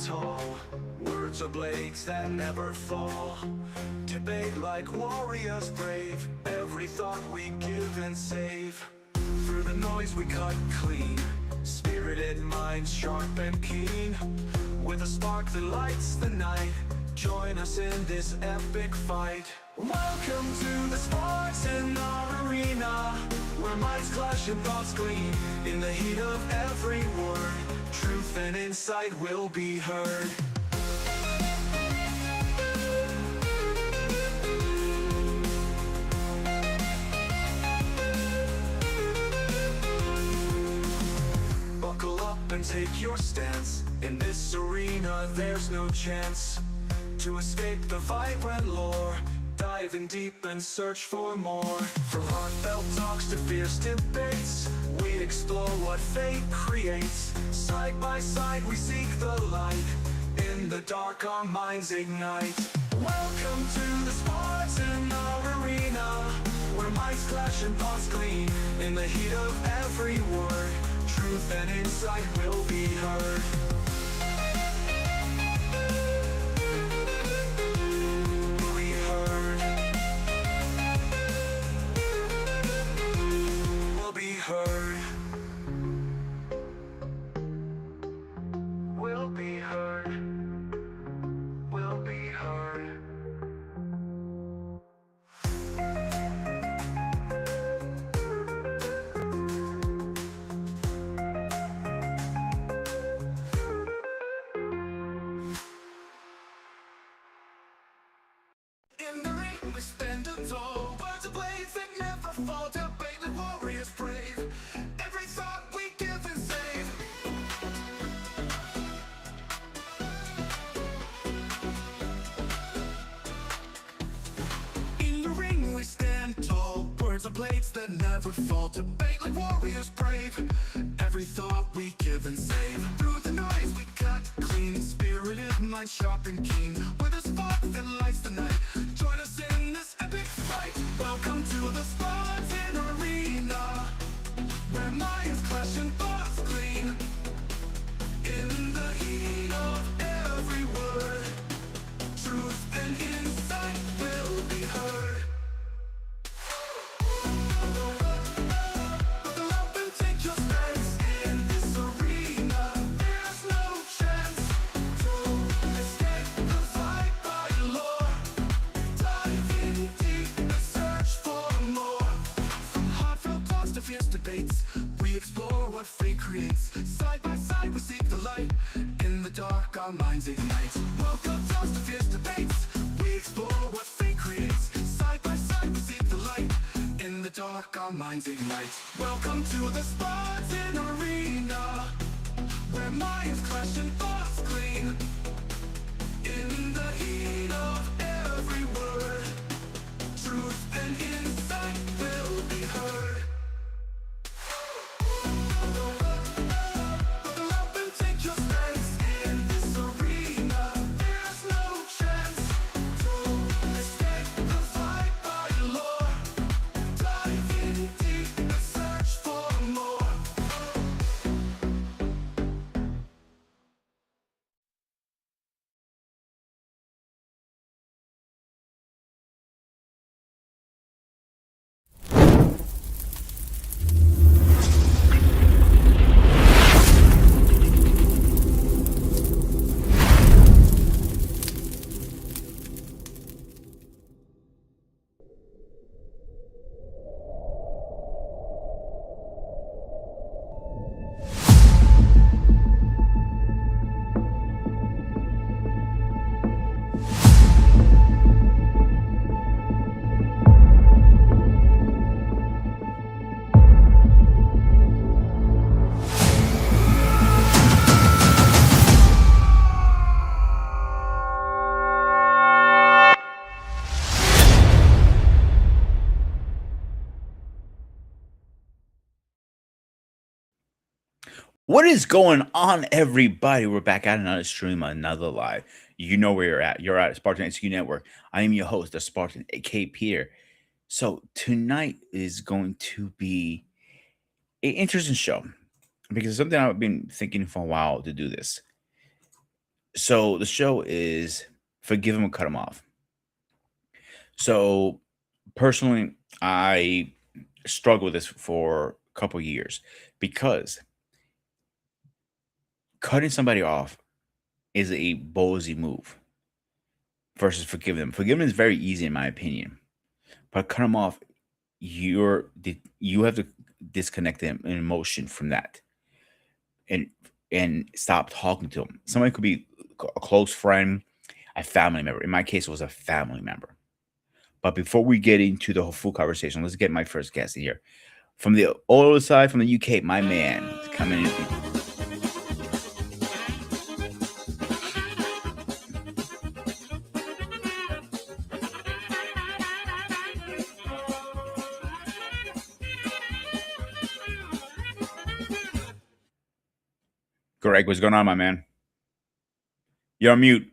tall. Words are blades that never fall. Debate like warriors brave. Every thought we give and save. Through the noise we cut clean. Spirited minds sharp and keen. With a spark that lights the night. Join us in this epic fight. Welcome to the Spartan Arena, where minds clash and thoughts gleam. In the heat of every word, truth and insight will be heard. Buckle up and take your stance. In this arena there's no chance to escape the vibrant lore. Dive in deep and search for more. From heartfelt talks to fierce debates, we explore what fate creates. Side by side we seek the light. In the dark our minds ignite. Welcome to the Spartan Arena, where minds clash and thoughts gleam. In the heat of every word, truth and insight will be heard. Heard. Will be heard. Will be heard. In the ring we stand tall. Words of blades that never fall. Debate the warriors brave. Every thought we give and save. In the ring we stand tall. Words of blades that never fall. Debate like warriors brave. Every thought we give and save. Through the noise we cut clean. Spirited mind sharp and keen. With a spark that lights the night. Join us in this epic fight. Welcome to the Spartan Arena, where minds clash and thoughts clean. In the heat of every word, truth and insight will be heard. Buckle up and take your stance. In this arena, there's no chance to escape the fight by law. Dive in deep and search for more. From heartfelt talks to fierce debates, we explore what fate creates. Side by side we seek the light. In the dark our minds ignite. Welcome talks to fierce debates, we explore what fate creates. Side by side we seek the light. In the dark our minds ignite. Welcome to the Spartan Arena, where minds clash and thoughts clean. In the heat of every word, truth and insight will be heard. Buckle up and take your stance. In this arena, there's no chance to escape the fight by law. Dive in deep and search for more. What is going on, everybody? We're back at another stream, another live. You know where you're at. You're at Spartan XQ Network. I am your host, the Spartan Cape here. So tonight is going to be an interesting show because it's something I've been thinking for a while to do this. So the show is Forgive Him or Cut Him Off. So personally, I struggled with this for a couple years because cutting somebody off is a ballsy move versus forgive them. Forgiveness is very easy in my opinion, but cut them off, you have to disconnect them in emotion from that and stop talking to them. Somebody could be a close friend, a family member. In my case, it was a family member. But before we get into the whole full conversation, let's get my first guest in here. From the other side, from the UK, my man is coming in. Greg, what's going on, my man? You're on mute.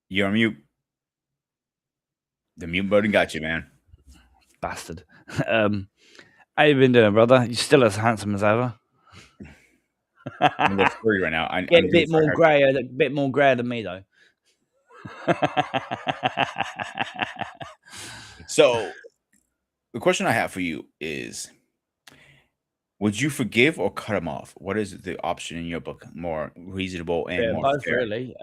You're on mute. The mute button got you, man. Bastard. How you been doing, brother? You still as handsome as ever? I'm a little furry right now. Get a bit more grey than me though. So, the question I have for you is: would you forgive or cut him off? What is the option in your book more reasonable and Yeah, more both fair? really.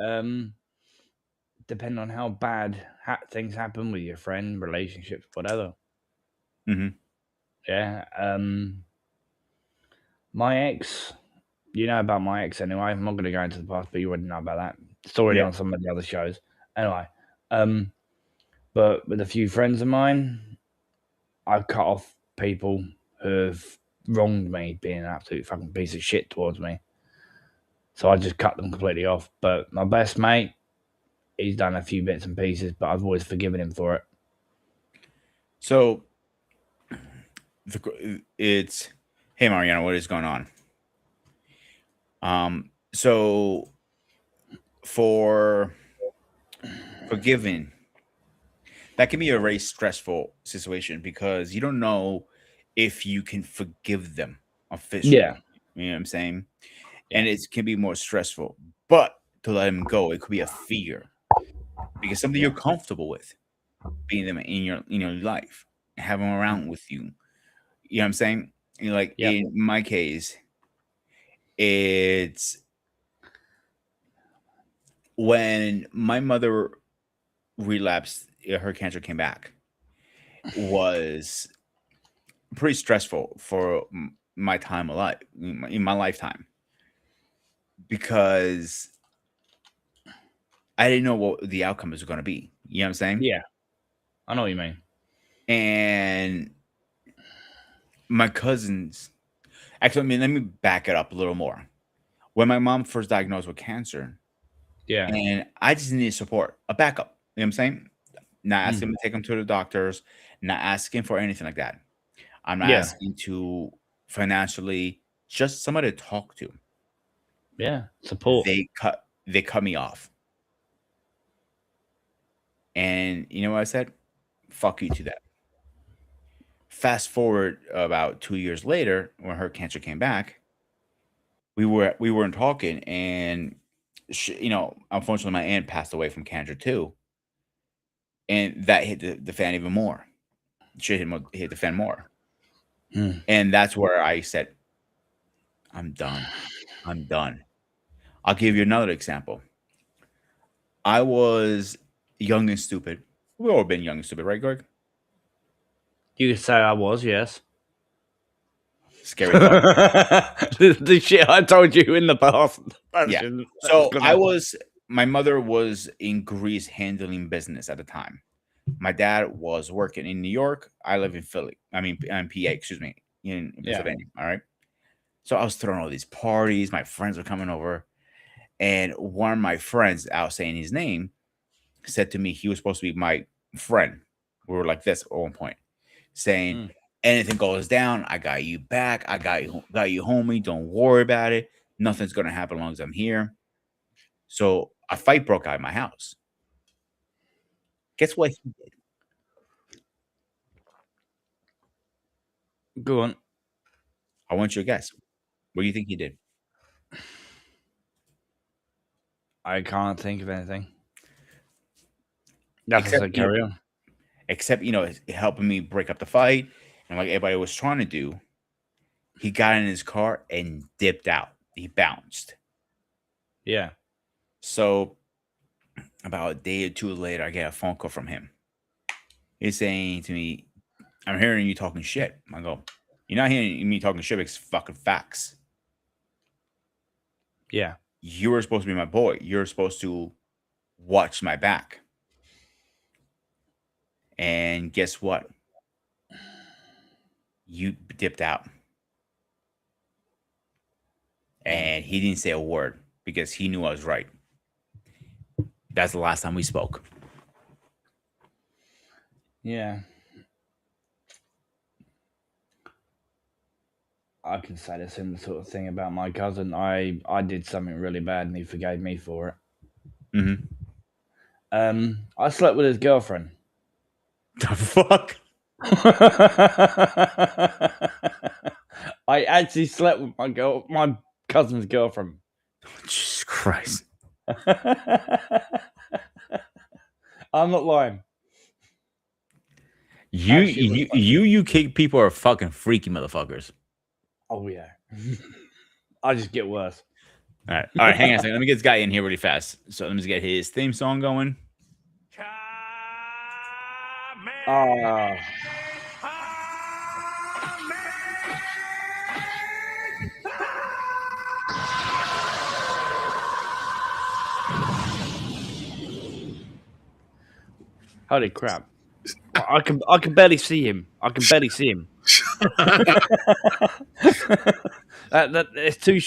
Depending on how bad things happen with your friend, relationships, whatever. Mhm. Yeah. My ex, you know about my ex anyway. I'm not going to go into the past, but you already know about that. It's already Yeah. on some of the other shows. Anyway, but with a few friends of mine, I've cut off people who've wronged me, being an absolute fucking piece of shit towards me. So I just cut them completely off. But my best mate, he's done a few bits and pieces, but I've always forgiven him for it. So, it's hey Mariana, what is going on? So for forgiving, that can be a very stressful situation because you don't know if you can forgive them officially. Yeah. You know what I'm saying? Yeah. And it can be more stressful. But to let them go, it could be a fear because something Yeah. you're comfortable with being them in your life, have them around with you. You know what I'm saying? Like Yep. in my case, it's when my mother relapsed, her cancer came back, was pretty stressful for my time alive, in my lifetime, because I didn't know what the outcome was going to be. You know what I'm saying? Yeah. I know what you mean. And my cousins, actually, I mean, let me back it up a little more. When my mom first diagnosed with cancer, Yeah. and I just needed support, a backup. You know what I'm saying? Not asking them to take them to the doctors, not asking for anything like that. I'm not Yeah. asking to financially, just somebody to talk to. Yeah. Support. They cut me off. And you know what I said? Fuck you to that. Fast forward about 2 years later, when her cancer came back, we weren't talking, and unfortunately, my aunt passed away from cancer too, and that hit the fan even more. Shit hit the fan more, Mm. and that's where I said, "I'm done. I'm done." I'll give you another example. I was young and stupid. We've all been young and stupid, right, Greg? You could say I was, yes. Scary thought. The shit I told you in the past. Yeah. So my mother was in Greece handling business at the time. My dad was working in New York. I live in Philly. I mean, I'm PA, excuse me, in Pennsylvania. All right. So I was throwing all these parties. My friends were coming over. And one of my friends, out saying his name, said to me he was supposed to be my friend. We were like this at one point, saying, anything goes down, I got you back. I got you, homie. Don't worry about it. Nothing's gonna happen as long as I'm here. So a fight broke out in my house. Guess what he did? Go on. I want you to guess. What do you think he did? I can't think of anything. That's Except, a carry on. Except, it's helping me break up the fight. And like everybody was trying to do, he got in his car and dipped out. He bounced. Yeah. So about a day or two later, I get a phone call from him. He's saying to me, I'm hearing you talking shit. I go, you're not hearing me talking shit, it's fucking facts. Yeah. You were supposed to be my boy. You're supposed to watch my back. And guess what? You dipped out. And he didn't say a word because he knew I was right. That's the last time we spoke. Yeah. I can say the similar sort of thing about my cousin. I did something really bad and he forgave me for it. Mm-hmm. I slept with his girlfriend. The fuck? I actually slept with my cousin's girlfriend. Jesus Christ. I'm not lying. You UK people are fucking freaky motherfuckers. Oh yeah. I just get worse. All right, hang on a second. Let me get this guy in here really fast. So let me just get his theme song going. Holy crap. I can barely see him. It's too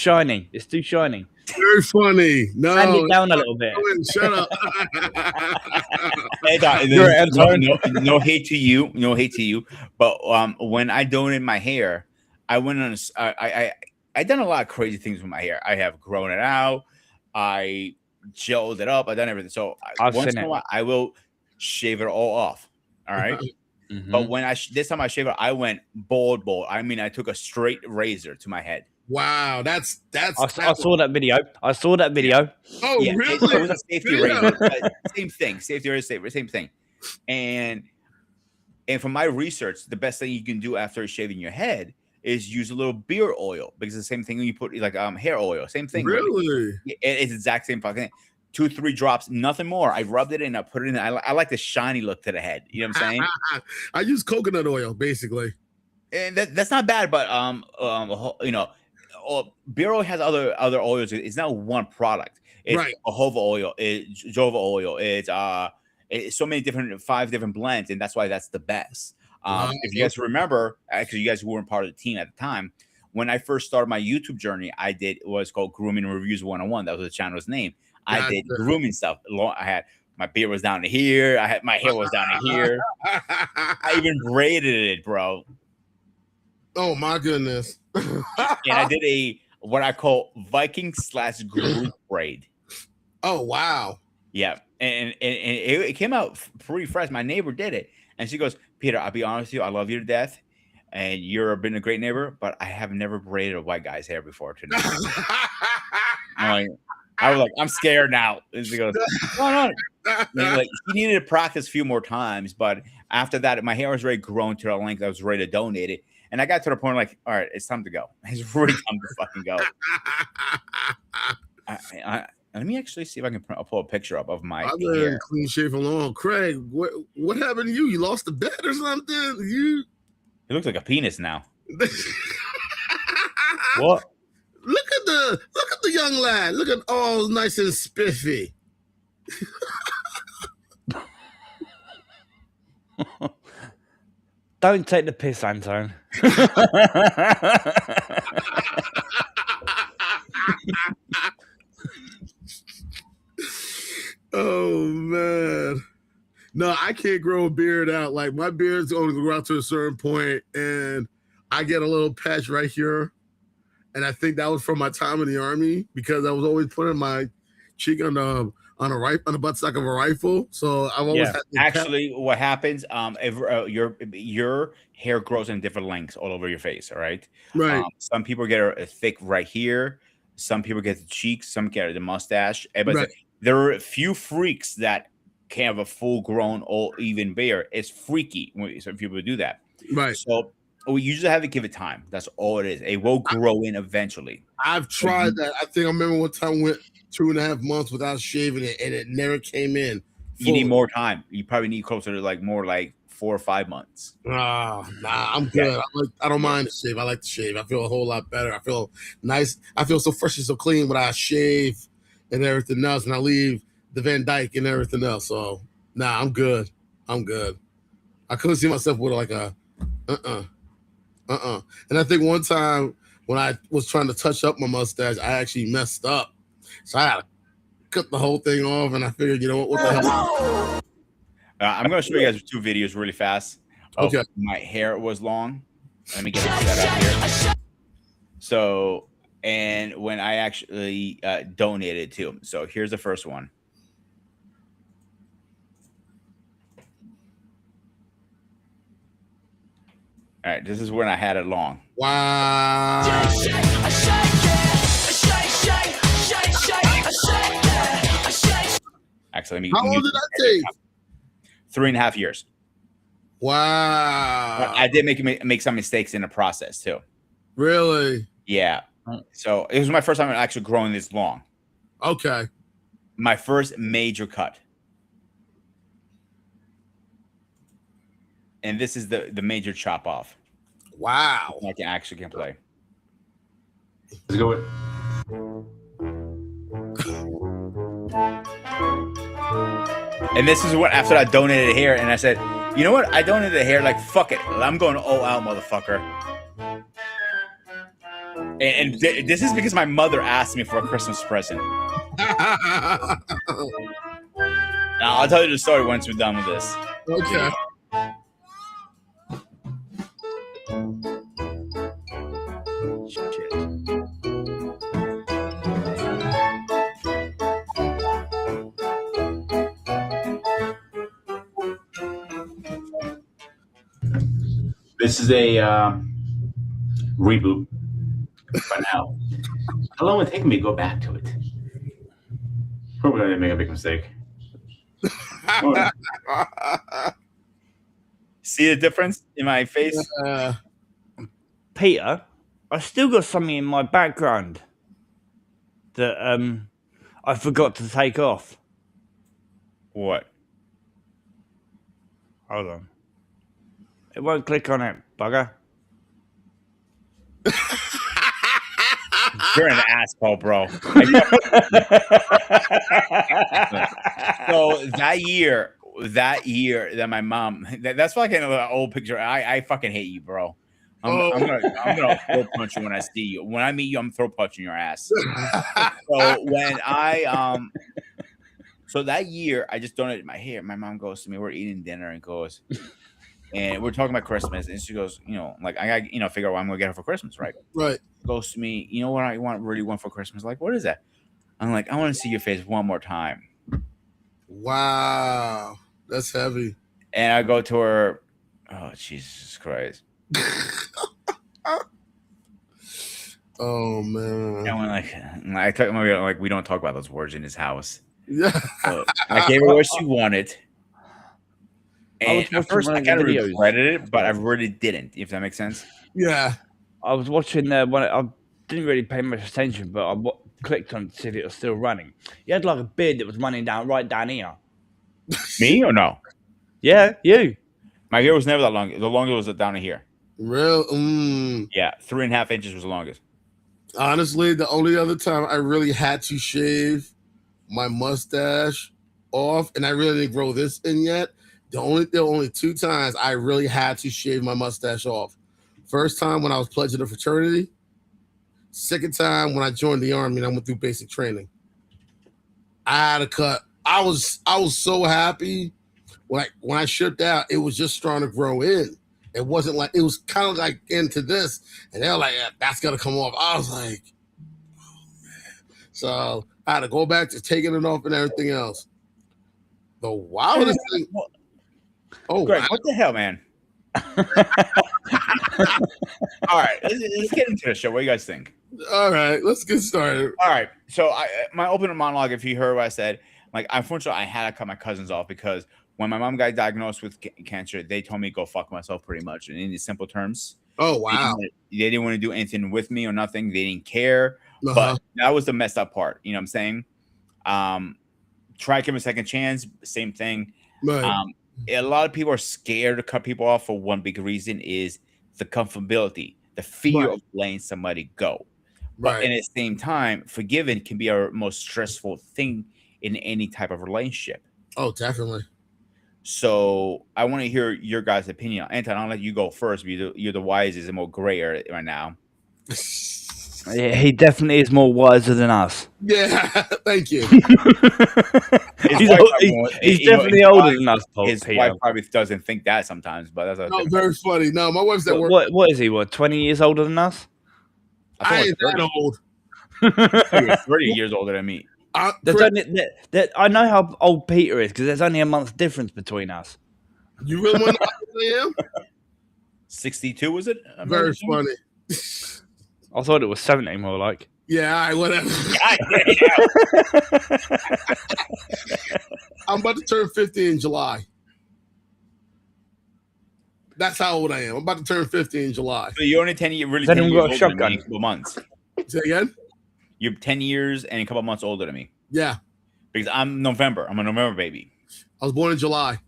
shiny. Very funny. No, Hand it down a little bit. Shut up. Hey, Doc, no hate to you, But when I donated my hair, I went on. I done a lot of crazy things with my hair. I have grown it out. I gelled it up. I done everything. So once in a while, I will shave it all off. All right. Mm-hmm. But when this time I shaved it, I went bald. I mean, I took a straight razor to my head. Wow, that's. I saw that video. Oh, Yeah, really? it was a safety razor. Same thing. Safety razor, same thing. And from my research, the best thing you can do after shaving your head is use a little beard oil, because it's the same thing when you put like hair oil. Same thing. Really? It's the exact same fucking thing. 2-3 drops, nothing more. I rubbed it in, I put it in. I like the shiny look to the head. You know what I'm saying? I use coconut oil basically. And that's not bad, but beer oil has other oils. It's not one product. It's Right. jojoba oil. It's Jova oil. It's so many 5 different blends, and that's why that's the best. If you guys remember, actually, you guys who weren't part of the team at the time, when I first started my YouTube journey, I did what was called Grooming Reviews 101. That was the channel's name. I did grooming stuff. I had my beard was down to here. My hair was down to here. I even braided it, bro. Oh my goodness. And I did what I call Viking / Groot braid. Oh wow. Yeah, and it came out pretty fresh. My neighbor did it, and she goes, "Peter, I'll be honest with you, I love you to death, and you've been a great neighbor, but I have never braided a white guy's hair before tonight." I was like, I'm scared now. And she goes, no. Like, he needed to practice a few more times, but after that, my hair was already grown to the length I was ready to donate it. And I got to the point like, all right, it's time to go. It's really time to fucking go. Let me actually see if I can pull a picture up of my hair. Clean shave for long. Craig, what happened to you? You lost a bet or something? It looks like a penis now. What? Look at the young lad. Look at all nice and spiffy. Don't take the piss, Anton. Oh man. No, I can't grow a beard out. Like my beard's only grow out to a certain point, and I get a little patch right here. And I think that was from my time in the Army, because I was always putting my cheek on the buttstock of a rifle. So I've always had actually what happens if your hair grows in different lengths all over your face. All right. Some people get a thick right here. Some people get the cheeks. Some get the mustache. But There are a few freaks that can have a full-grown, old, even beard. It's freaky when some people do that. Right. So we usually have to give it time. That's all it is. It will grow in eventually. I've tried that. I think I remember one time I went 2.5 months without shaving it, and it never came in. You need fully. more time. You probably need closer to like more like 4 or 5 months. Nah, I'm good. I don't mind the shave. I like to shave. I feel a whole lot better. I feel nice. I feel so fresh and so clean when I shave and everything else, and I leave the Van Dyke and everything else. So, I'm good. I'm good. I couldn't see myself with like a And I think one time when I was trying to touch up my mustache, I actually messed up. So I had to cut the whole thing off, and I figured, you know what the hell? I'm going to show you guys 2 videos really fast. Okay. My hair was long. Let me get it set up here. So, and when I actually donated to him. So here's the first one. All right, this is when I had it long. Wow. Actually, let me. How long did that take? 3.5 years. Wow. I did make some mistakes in the process too. Really? Yeah. So it was my first time actually growing this long. Okay. My first major cut. And this is the major chop off. Wow. I can play. Let's go with. And this is what after I donated hair, and I said, you know what? I donated hair, like fuck it. I'm going all out, motherfucker. And this is because my mother asked me for a Christmas present. Now, I'll tell you the story once we're done with this. Okay. Shit. This is a reboot for now. How long would it take me to go back to it? Probably gonna make a big mistake. See the difference in my face? Peter, I still got something in my background that I forgot to take off. What? Hold on. It won't click on it, bugger. You're an asshole, bro. So that year that my mom, that's like an old picture. I fucking hate you, bro. I'm gonna throat punch you when I see you. When I meet you, I'm throat punching your ass. So when so that year I just donated my hair. My mom goes to me, we're eating dinner, and goes, and we're talking about Christmas, and she goes, like I got figure out what I'm gonna get her for Christmas, right? Right. Goes to me, you know what I really want for Christmas? Like, what is that? I'm like, I want to see your face one more time. Wow. That's heavy. And I go to her, oh Jesus Christ. Oh man. And when I told my like we don't talk about those words in his house. Yeah. So I gave her what she wanted. And at first I kind of regretted it, but I really didn't, if that makes sense. Yeah. I was watching one. I didn't really pay much attention, but I clicked on it to see if it was still running. He had like a beard that was running right down here. Me or no? Yeah, you. My hair was never that long. The longest was down to here. Real. Yeah, 3.5 inches was the longest. Honestly, the only other time I really had to shave my mustache off, and I really didn't grow this in yet. There were only 2 times I really had to shave my mustache off. First time when I was pledging a fraternity. Second time when I joined the army and I went through basic training. I had a cut. I was so happy when I shipped out. It was just starting to grow in. It wasn't like, it was kind of like into this, and they were like, yeah, that's gonna come off. I was like, oh man. So I had to go back to taking it off and everything else. The wildest thing. Oh, Greg, what the hell, man? All right, let's get into the show. What do you guys think? all right, let's get started. All right, so my opening monologue, if you heard what I said, Like, unfortunately, I had to cut my cousins off because when my mom got diagnosed with cancer, they told me to go fuck myself pretty much. And in these simple terms, Oh they wow. didn't want to do anything with me or nothing. They didn't care. Uh-huh. But that was the messed up part. You know what I'm saying? Try to give him a second chance. Same thing. Right. A lot of people are scared to cut people off for one big reason is the comfortability, the fear Right. of letting somebody go. But Right. at the same time, forgiving can be our most stressful thing in any type of relationship. Oh, definitely. So I want to hear your guys' opinion. Anton, I'll let you go first. You're the wisest and more grayer right now. Yeah, he definitely is more wiser than us. Yeah. Thank you. His He's wife old- probably he's- won't- he's you know, definitely his older wife- than us, His Peter. wife probably doesn't think that sometimes, but that's a No, very funny. No, my wife's at work. What is he? What, 20 years older than us? I I ain't thought that old. he was 30 years older than me. There's Chris, only, I know how old Peter is because there's only a month's difference between us. you really want to know how old I am? 62 was it? Very funny. I thought it was 70 more like. Yeah, all right, whatever. I'm about to turn 50 in July. That's how old I am. I'm about to turn 50 in July. So you're only 10 years, really Then 10 we years got a older than me shotgun. in a couple months. Say again? You're 10 years and a couple months older than me Yeah. because I'm November. I'm a November baby. I was born in July.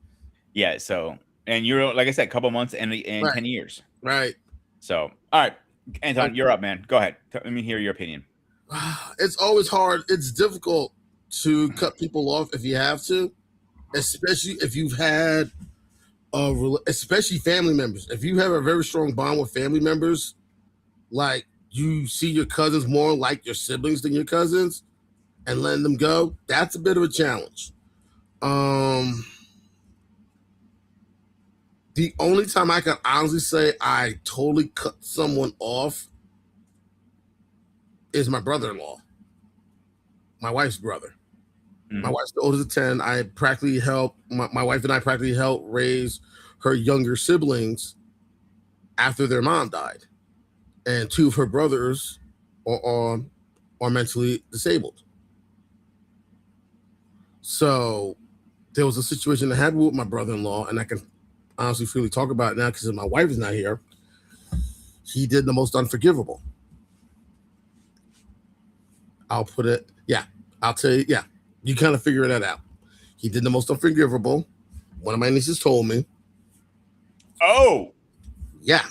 Yeah. So, and you're, like I said, a couple months and Right. 10 years. Right. So, all right. Anton, you're up, man. Go ahead. Let me hear your opinion. It's always hard. It's difficult to cut people off if you have to, especially if you've had especially family members. If you have a very strong bond with family members, like you see your cousins more like your siblings than your cousins, and letting them go, that's a bit of a challenge. The only time I can honestly say I totally cut someone off is my brother-in-law, my wife's brother. My wife's the oldest of 10. I practically helped, my wife and I practically helped raise her younger siblings after their mom died. And two of her brothers are mentally disabled. So there was a situation I had with my brother-in-law, and I can honestly freely talk about it now because my wife is not here. He did the most unforgivable. I'll put it, yeah, I'll tell you, yeah, you kind of figure that out. He did the most unforgivable. One of my nieces told me, Oh, yeah.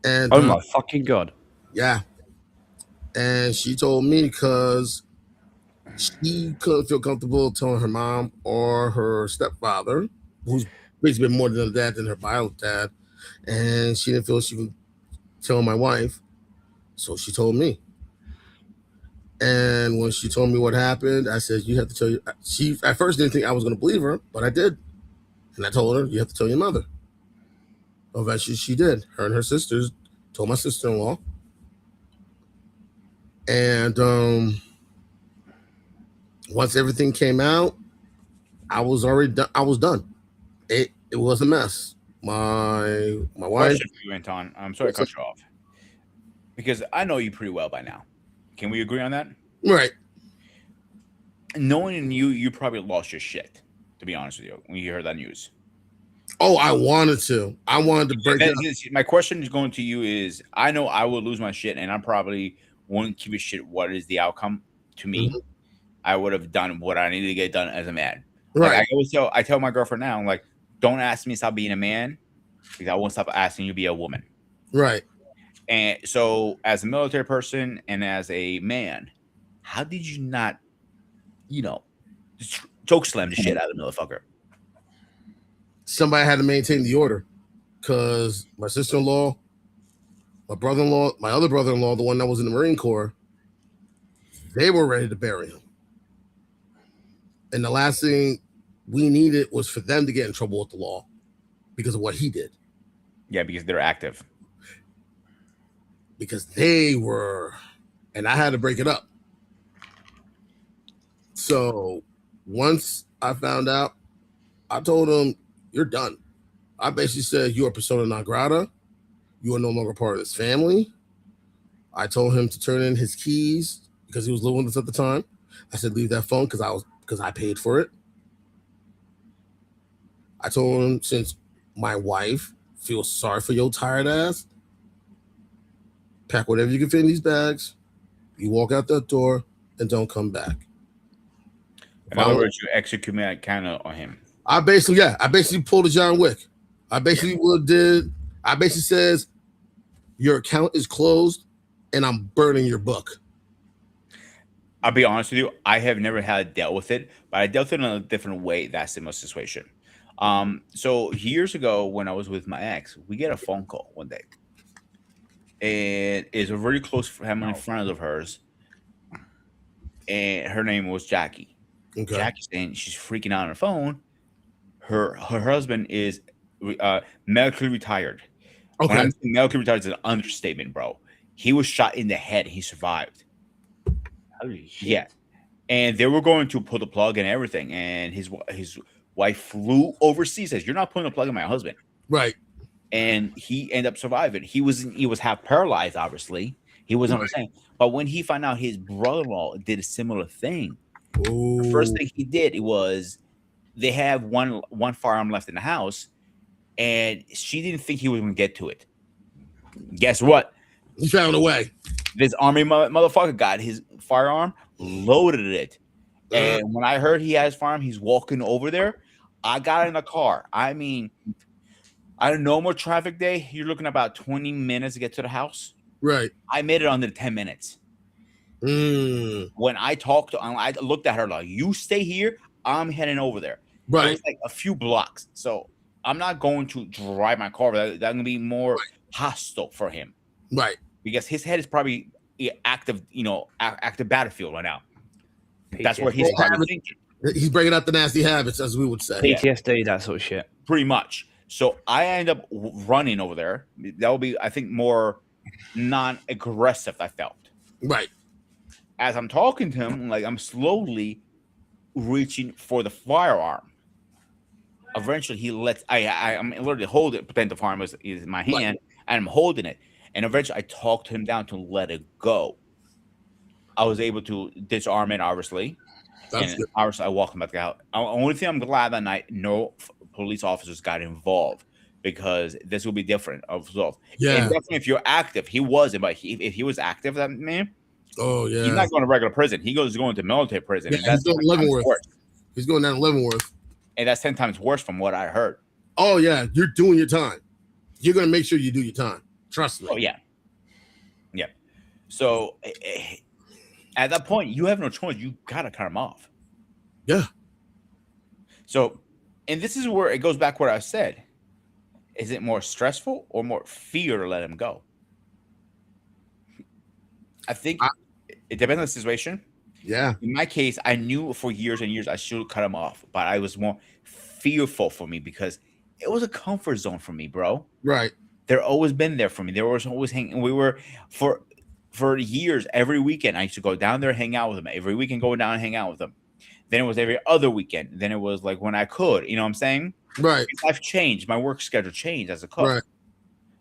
And Oh my fucking God. yeah. And she told me because she couldn't feel comfortable telling her mom or her stepfather, who's basically been more than a dad than her bio dad, and she didn't feel she could tell my wife, so she told me. And when she told me what happened, I said, you have to tell you. She at first didn't think I was going to believe her, but I did. And I told her, you have to tell your mother. Eventually she did. Her and her sisters told my sister-in-law. And once everything came out, I was already done. I was done. It was a mess. My wife. question for you, Anton. I'm sorry to cut you off because I know you pretty well by now. Can we agree on that? Right. Knowing you, you probably lost your shit, to be honest with you, when you heard that news. Oh, I wanted to. I wanted to break it. My question is going to you is, I know I will lose my shit, and I probably won't give a shit what is the outcome to me. Mhm. I would have done what I needed to get done as a man. Right. Like I tell my girlfriend now, I'm like, don't ask me to stop being a man because I won't stop asking you to be a woman. Right. And so, as a military person and as a man, how did you not, choke slam the shit out of the motherfucker? Somebody had to maintain the order because my sister-in-law, my brother-in-law, my other brother-in-law, the one that was in the Marine Corps, they were ready to bury him. And the last thing we needed was for them to get in trouble with the law because of what he did. Yeah, because they're active. Because they were, and I had to break it up. So once I found out, I told him, you're done. I basically said, you are persona non grata. You are no longer part of this family. I told him to turn in his keys because he was living with us at the time. I said, leave that phone because I paid for it. I told him, since my wife feels sorry for your tired ass, pack whatever you can fit in these bags. You walk out that door and don't come back. In other words, you execute me kind of on him. I basically pulled a John Wick. I basically says your account is closed and I'm burning your book. I'll be honest with you, I have never had dealt with it, but I dealt with it in a different way. That's the most situation. So years ago when I was with my ex, we get a phone call one day. And it's a very close family friend of hers. And her name was Jackie. Okay. Jackie's saying she's freaking out on the phone. Her husband is medically retired. Okay. When I'm saying medically retired, is an understatement, bro. He was shot in the head. He survived. Holy shit. Yeah. And they were going to pull the plug and everything. And his wife flew overseas. Says, "You're not pulling the plug on my husband." Right. And he ended up surviving. He was half paralyzed, obviously. He wasn't understanding. But when he found out his brother-in-law did a similar thing, the first thing he did was they have one firearm left in the house, and she didn't think he was going to get to it. Guess what? He found a way. This army motherfucker got his firearm, loaded it. And when I heard he had his firearm, he's walking over there. I got in the car. I mean, on a normal traffic day, you're looking about 20 minutes to get to the house. Right. I made it under 10 minutes. When I talked to her, I looked at her like, "You stay here. I'm heading over there." Right. It was like a few blocks. So I'm not going to drive my car. That's going to be more hostile for him. Right. Because his head is probably active battlefield right now. That's what he's probably thinking. He's breaking up the nasty habits, as we would say. PTSD, that sort of shit. Pretty much. So I end up running over there. That will be, I think, more non-aggressive, I felt. Right. As I'm talking to him, like I'm slowly reaching for the firearm. Eventually, he lets. I'm literally holding it, pretend the firearm is in my hand, and I'm holding it. And eventually, I talked him down to let it go. I was able to disarm it, obviously. That's And good. obviously, I walked him back out. The only thing I'm glad that night, no police officers got involved, because this will be different. Yeah. And definitely, if you're active, he wasn't. But if he was active, that man, Oh, yeah. he's not going to regular prison. He goes going to military prison. Yeah, And that's he's going 10 times Leavenworth. worse. He's going down to Leavenworth. And that's 10 times worse from what I heard. Oh, yeah. You're doing your time. You're going to make sure you do your time. Trust me. Oh, yeah. Yeah. So at that point, you have no choice. You got to cut him off. Yeah. So, and this is where it goes back what I said. Is it more stressful or more fear to let him go? I think it depends on the situation. Yeah. In my case, I knew for years and years I should cut him off, but I was more fearful for me because it was a comfort zone for me, bro. Right. They're always been there for me. They were always hanging. We were for years. Every weekend, I used to go down there, hang out with them. Every weekend, go down and hang out with them. Then it was every other weekend. Then it was like when I could. You know what I'm saying? Right. Life changed. My work schedule changed as a cook. Right.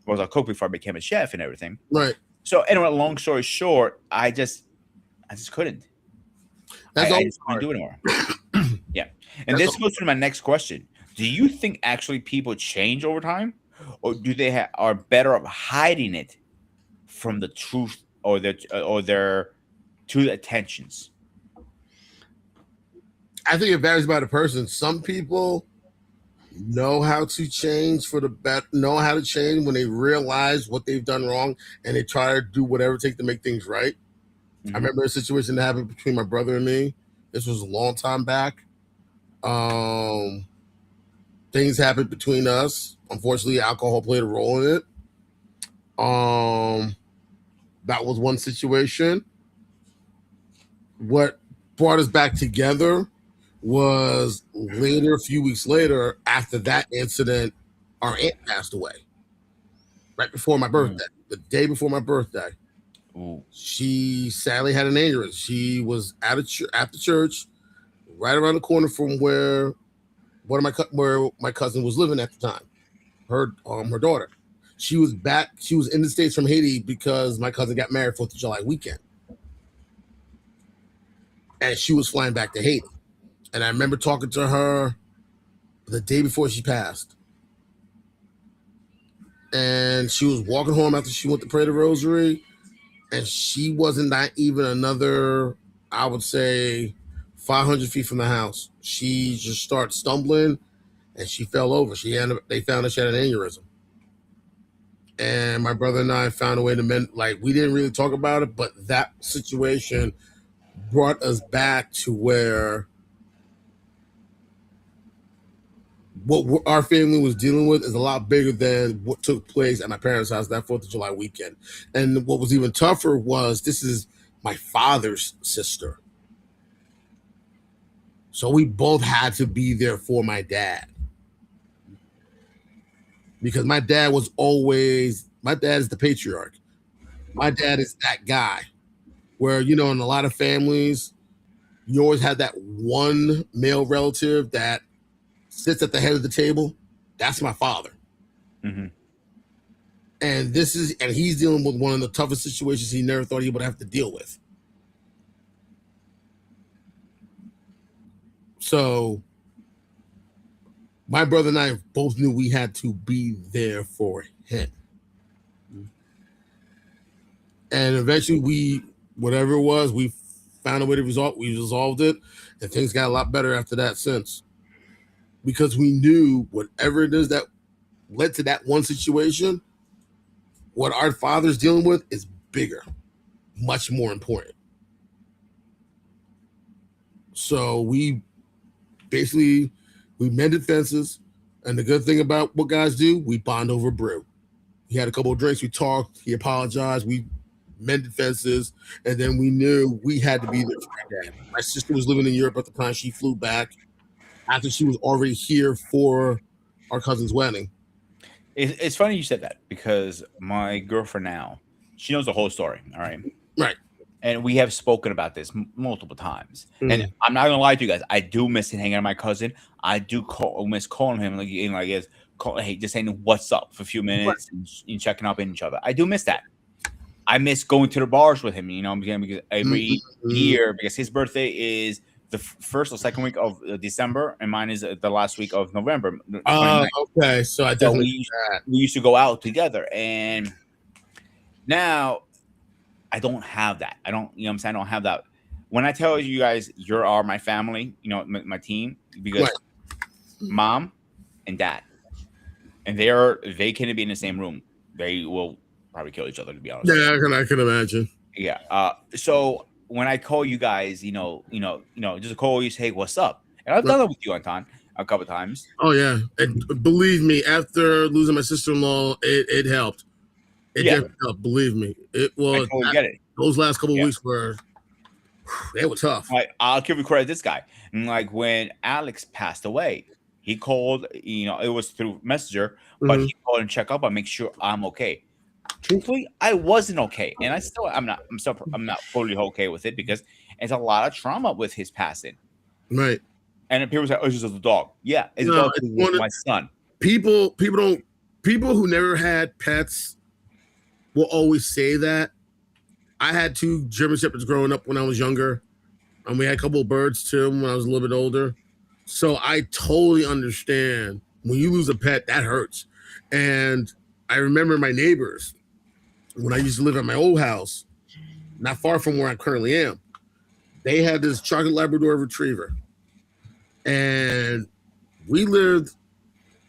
I was a cook before I became a chef and everything. Right. So anyway, long story short, I just couldn't. That's I all. just couldn't do it anymore. Yeah. And this goes to my next question. Do you think actually people change over time? Or do they are better at hiding it from the truth or their true attentions? I think it varies by the person. Some people know how to change for the better, know how to change when they realize what they've done wrong, and they try to do whatever it takes to make things right. Mhm. I remember a situation that happened between my brother and me. This was a long time back. Things happened between us. Unfortunately, alcohol played a role in it. That was one situation. What brought us back together was later, a few weeks later, after that incident, our aunt passed away. Right before my birthday, the day before my birthday. Ooh. She sadly had an aneurysm. She was at the church, right around the corner from where where my cousin was living at the time. Her daughter. She was in the States from Haiti because my cousin got married 4th of July weekend. and she was flying back to Haiti. And I remember talking to her the day before she passed. And she was walking home after she went to pray the rosary. And she wasn't not even another, I would say, 500 feet from the house. She just started stumbling and she fell over. They found that she had an aneurysm. And my brother and I found a way to mend. Like, we didn't really talk about it, but that situation brought us back to where what our family was dealing with is a lot bigger than what took place at my parents' house that 4th of July weekend. And what was even tougher was this is my father's sister. So we both had to be there for my dad. Because my dad is the patriarch. My dad is that guy where, in a lot of families, you always have that one male relative that sits at the head of the table. That's my father. Mm-hmm. And he's dealing with one of the toughest situations he never thought he would have to deal with. So my brother and I both knew we had to be there for him. And eventually whatever it was, we found a way to resolved it, and things got a lot better after that since. Because we knew whatever it is that led to that one situation, what our father's dealing with is bigger, much more important. So we mended fences, and the good thing about what guys do, we bond over brew. He had a couple of drinks, we talked, he apologized, we mended fences, and then we knew we had to be there for my dad. My sister was living in Europe at the time. She flew back after she was already here for our cousin's wedding. It's funny you said that because my girlfriend now, she knows the whole story. All right. Right. And we have spoken about this multiple times. Mm-hmm. And I'm not gonna lie to you guys. I do miss hanging out with my cousin. I do miss calling him, hey, just saying what's up for a few minutes and checking up on each other. I do miss that. I miss going to the bars with him. Because every year, because his birthday is the first or second week of December, and mine is the last week of November. Okay. So I definitely we used to go out together, and now I don't have that. I don't, what I'm saying? I don't have that. When I tell you guys, you are my family, my team, because mom and dad, and they can't be in the same room. They will probably kill each other, to be honest. Yeah, I can imagine. Yeah. So when I call you guys, just call you, say, hey, what's up? And I've done that with you, Anton, a couple of times. Oh yeah, and believe me, after losing my sister-in-law, it helped. It definitely helped. Believe me, it was. I totally get it. Those last couple of weeks were tough. I'll give you credit to this guy. And like when Alex passed away, he called. It was through Messenger, but he called and check up and make sure I'm okay. Truthfully, I wasn't okay, and I'm not fully okay with it because it's a lot of trauma with his passing. Right. And then people say, "Oh, it's just a dog." Yeah, it's a dog with my son. People who never had pets will always say that. I had 2 German Shepherds growing up when I was younger, and we had a couple of birds too when I was a little bit older. So I totally understand when you lose a pet, that hurts. And I remember my neighbors when I used to live at my old house, not far from where I currently am. They had this chocolate Labrador retriever, and we lived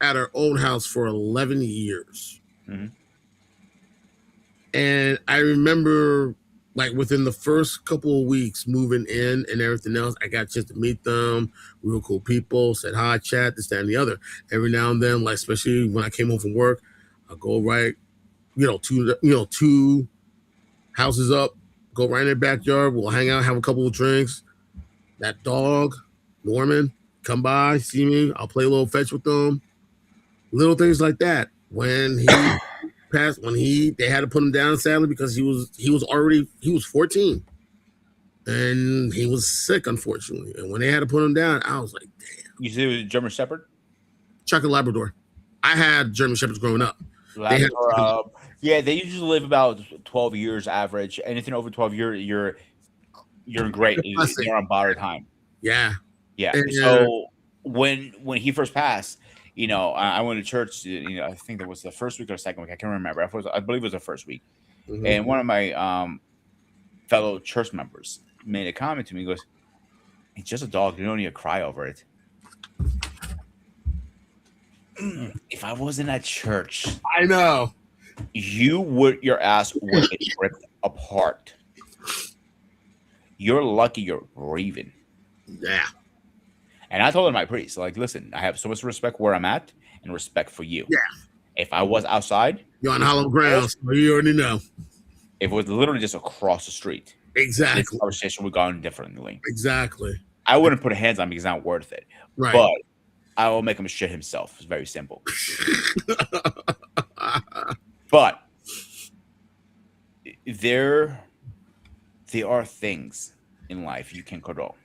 at our old house for 11 years. Mm-hmm. And I remember, like, within the first couple of weeks moving in and everything else, I got a chance to meet them. Real cool people, said hi, chat, this, that, and the other. Every now and then, like, especially when I came home from work, I'll go right, 2 houses up, go right in their backyard. We'll hang out, have a couple of drinks. That dog, Norman, come by, see me. I'll play a little fetch with them. Little things like that. When he passed, they had to put him down, sadly, because he was 14. And he was sick, unfortunately. And when they had to put him down, I was like, damn. You said it was a German Shepherd? Chocolate Labrador. I had German Shepherds growing up. They usually live about 12 years average. Anything over 12 years, you're great. Blessing. You're on borrowed time. Yeah. Yeah. And- So when he first passed, I went to church. I think that was the first week or second week. I can't remember. I believe it was the first week. Mhm. And one of my fellow church members made a comment to me. He goes, "It's just a dog. You don't need to cry over it." If I wasn't at church, I know. your ass would get ripped apart. You're lucky you're breathing. Yeah. And I told my priest, like, listen, I have so much respect where I'm at and respect for you. Yeah. If I was outside, You're on hollow ground, so you already know. if it was literally just across the street, this Exactly. conversation would go on differently. Exactly. I wouldn't put hands on him because it's not worth it. Right. But I will make him shit himself. It's very simple. But there are things in life you can control.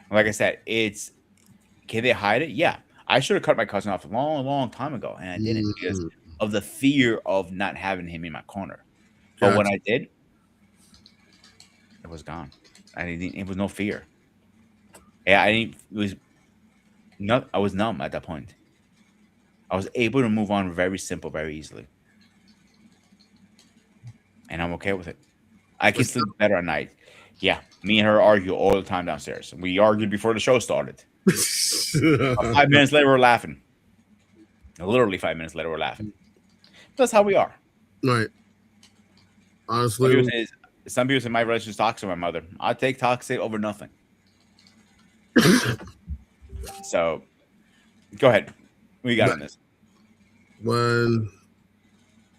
Like I said, can they hide it? Yeah. I should have cut my cousin off a long, long time ago, and I didn't because of the fear of not having him in my corner. But when I did, it was gone. It was no fear. Yeah, I was numb at that point. I was able to move on very simple, very easily. And I'm okay with it. I can sleep better at night. Yeah, me and her argue all the time downstairs. We argued before the show started. 5 minutes later, we're laughing. Literally 5 minutes later, we're laughing. That's how we are. Right. Honestly, Some people say my relationship is toxic with my mother. I take toxic over nothing. So, go ahead. What you got on this? when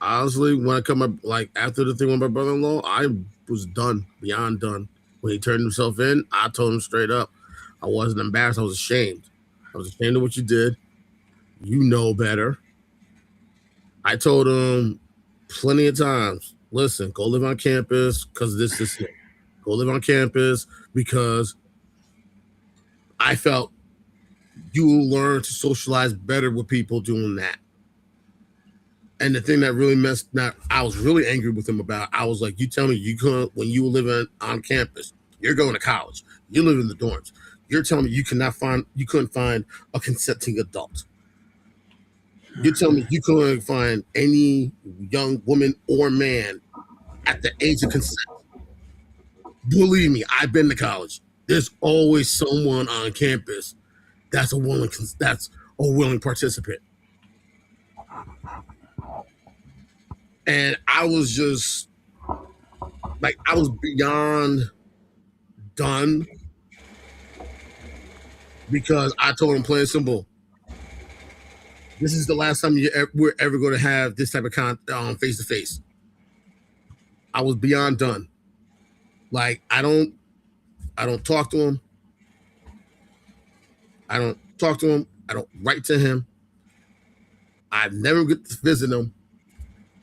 I come up, like after the thing with my brother-in-law, I was done, beyond done. When he turned himself in, I told him straight up, I wasn't embarrassed. I was ashamed. I was ashamed of what you did. You know better. I told him plenty of times, listen, go live on campus because this is it. Go live on campus because I felt you will learn to socialize better with people doing that. And the thing that really I was really angry with him about, I was like, you tell me you couldn't, when you were living on campus, you're going to college, you live in the dorms, you're telling me you couldn't find a consenting adult. You're telling me you couldn't find any young woman or man at the age of consent. Believe me, I've been to college. There's always someone on campus that's a willing participant. And I was just like, I was beyond done because I told him plain and simple, this is the last time we're ever going to have this type of face to face. I was beyond done. Like, I don't talk to him. I don't write to him. I never get to visit him.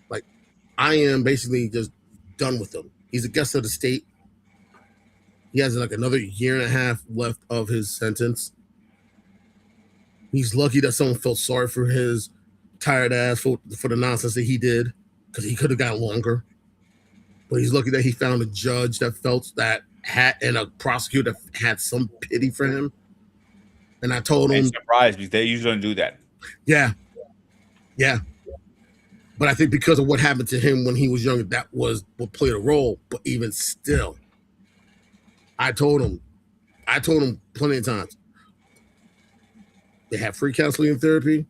Like, I am basically just done with him. He's a guest of the state. He has like another year and a half left of his sentence. He's lucky that someone felt sorry for his tired ass for the nonsense that he did, because he could have got longer. But he's lucky that he found a judge that felt that and a prosecutor that had some pity for him. And I told him, I'm surprised because they usually don't do that. Yeah. But I think because of what happened to him when he was younger, that was what played a role. But even still, I told him plenty of times, they have free counseling and therapy.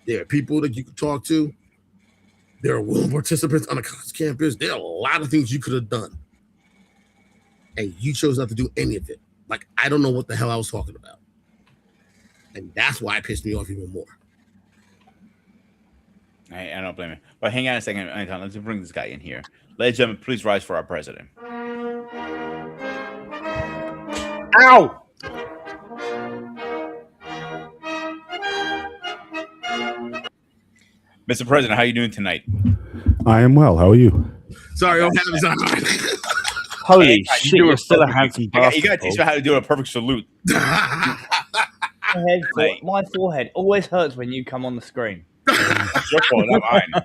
There are people that you can talk to. There are willing participants on the college campus. There are a lot of things you could have done. And you chose not to do any of it. Like, I don't know what the hell I was talking about. And that's why it pissed me off even more. I don't blame him. But hang on a second, Anton. Let's bring this guy in here. Ladies and gentlemen, please rise for our president. Ow! Mr. President, how are you doing tonight? I am well. How are you? Sorry, I don't have his on. Holy Hey, shit, you do you're a still a perfect- handsome You got to bastard. teach me how to do a perfect salute. My forehead always hurts when you come on the screen. It's your fault, not mine.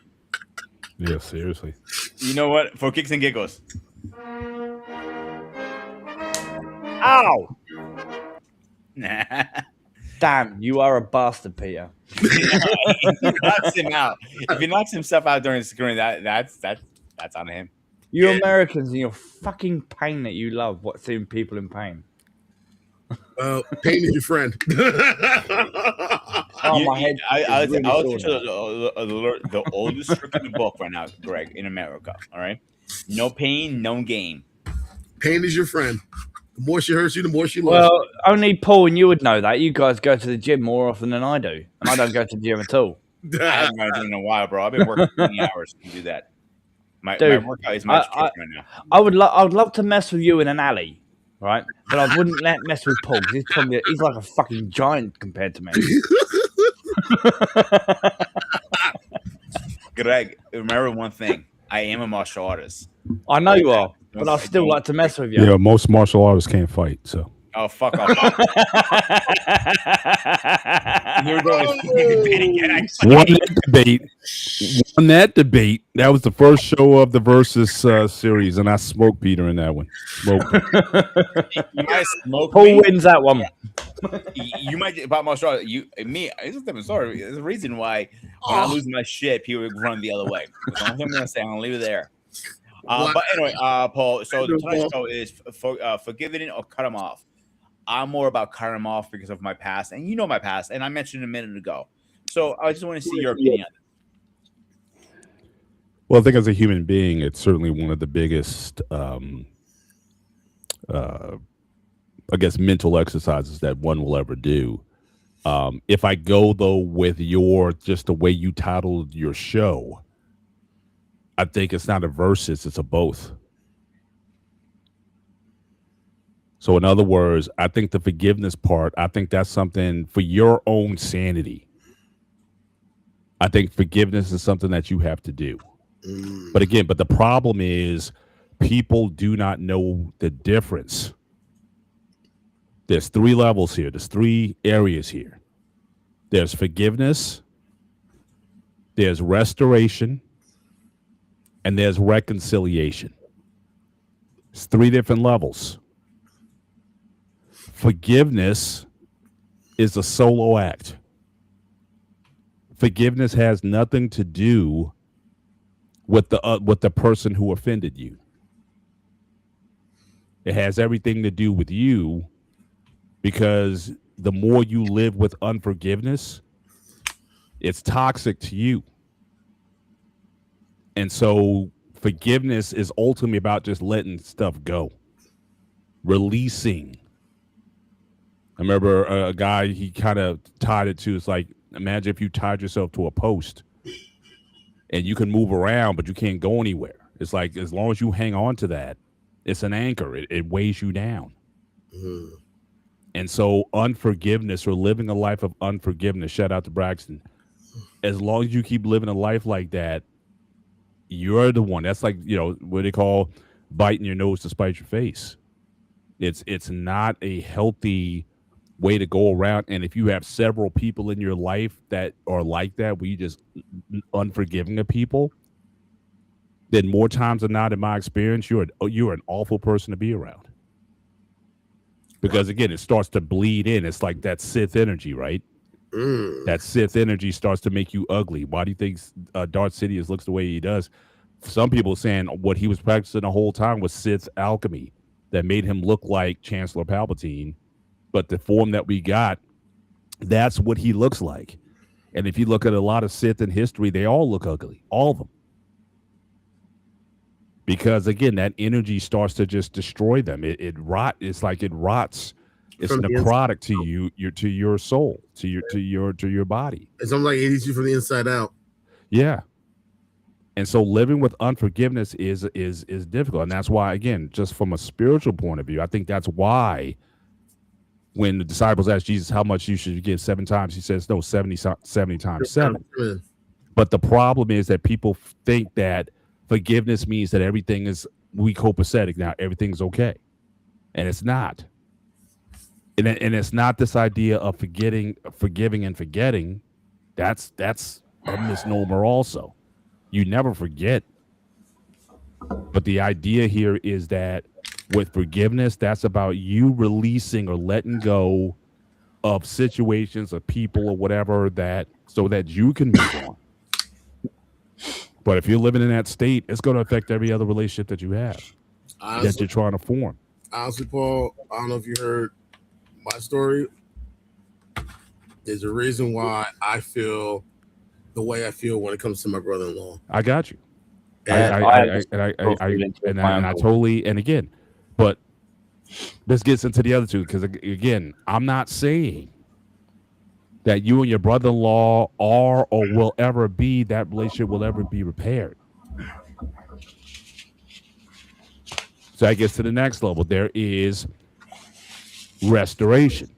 Yeah, seriously. You know what? For kicks and giggles, Ow! Nah. Damn, you are a bastard, Peter. He knocks him out. If he knocks himself out during the screen, that's on him. You Yeah. Americans and your fucking pain that you love, what's seeing people in pain. Pain is your friend. Oh, You- my head. I'll is really tell sore you now. the oldest trick in the book right now, Greg, in America. All right, no pain, no gain. Pain is your friend. The more she hurts you, the more she loves Well, only Paul and you would know that. You guys go to the gym more often than I do, and I don't go to the gym at all. you. I haven't gone to the gym in a while, bro. I've been working 20 hours to do that. My Dude, workout is my trick right now. I would love to mess with you in an alley, right? But I wouldn't mess with Paul because he's like a fucking giant compared to me. Greg, remember one thing. I am a martial artist. I know you are, but I still like to mess with you. Yeah, most martial artists can't fight. So Oh, fuck off. Here we go. Debating again. won that debate. That was the first show of the Versus series, and I smoked Peter in that one. Smoked him. You might smoke Paul me. wins that one. You might about martial arts. It's a different story. There's a reason why when I lose my shit, people would run the other way. That's the only thing I'm gonna say. I'm gonna leave it there. But anyway, Paul. So tonight's show is forgive it or cut them off. I'm more about cutting them off because of my past, and you know my past, and I mentioned a minute ago. So I just want to see your opinion. Well, I think as a human being, it's certainly one of the biggest, I guess, mental exercises that one will ever do. If I go though with just the way you titled your show, I think it's not a versus; it's a both. So in other words, I think the forgiveness part, I think that's something for your own sanity. I think forgiveness is something that you have to do. But again, the problem is people do not know the difference. There's 3 levels here. There's 3 areas here. There's forgiveness, there's restoration, and there's reconciliation. It's 3 different levels. Forgiveness is a solo act. Forgiveness has nothing to do with the person who offended you. It has everything to do with you, because the more you live with unforgiveness, it's toxic to you. And so forgiveness is ultimately about just letting stuff go, releasing. I remember a guy, he kind of tied it to, it's like, imagine if you tied yourself to a post and you can move around, but you can't go anywhere. It's like, as long as you hang on to that, it's an anchor. It weighs you down. And so unforgiveness, or living a life of unforgiveness, shout out to Braxton, as long as you keep living a life like that, you're the one. That's like, what they call biting your nose to spite your face. It's not a healthy way to go around. And if you have several people in your life that are like that, where you just unforgiving of people, then more times than not, in my experience, you're an awful person to be around. Because again, it starts to bleed in. It's like that Sith energy, right? That Sith energy starts to make you ugly. Why do you think Darth Sidious looks the way he does? Some people saying what he was practicing the whole time was Sith alchemy that made him look like Chancellor Palpatine. But the form that we got, that's what he looks like. And if you look at a lot of Sith in history, they all look ugly, all of them. Because again, that energy starts to just destroy them. It rots. It's necrotic to you, to your soul, to your body. It's almost like it eats you from the inside out. Yeah. And so living with unforgiveness is difficult. And that's why, again, just from a spiritual point of view, I think that's why when the disciples asked Jesus how much you should give 7 times, he says, no, 70 times 7. But the problem is that people think that forgiveness means that everything is, we copacetic now, everything's okay. And it's not. And it's not this idea of forgiving and forgetting. That's a misnomer also. You never forget. But the idea here is that With forgiveness, that's about you releasing or letting go of situations or people or whatever that so that you can move on. But if you're living in that state, it's going to affect every other relationship that you have that Honestly, you're trying to form. Paul, I don't know if you heard my story. There's a reason why I feel the way I feel when it comes to my brother-in-law. I got you. And I totally, and again, but this gets into the other two because again, I'm not saying that you and your brother-in-law are or will ever be, that relationship will ever be repaired. So that gets to the next level. There is restoration.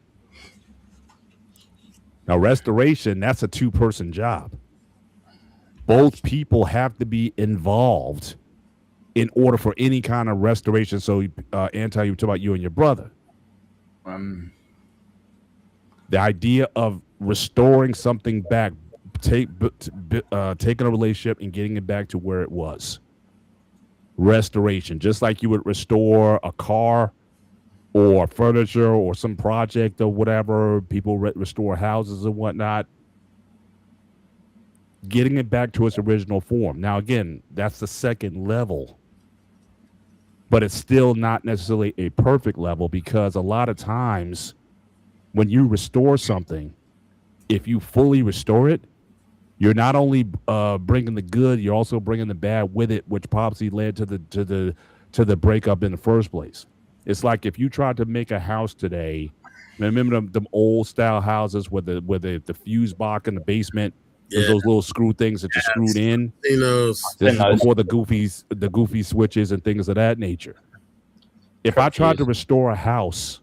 Now, restoration, that's a two-person job. Both people have to be involved in order for any kind of restoration. So, Anti, you talk about you and your brother. The idea of restoring something back, taking a relationship and getting it back to where it was. Restoration, just like you would restore a car or furniture or some project or whatever. People restore houses and whatnot. Getting it back to its original form. Now, again, that's the second level. But it's still not necessarily a perfect level because a lot of times when you restore something, if you fully restore it, you're not only bringing the good, you're also bringing the bad with it, which probably led to the breakup in the first place. It's like if you tried to make a house today, remember them old style houses with the fuse box in the basement. There's those little screw things that you screwed in. This is before the goofy switches and things of that nature. If I tried to restore a house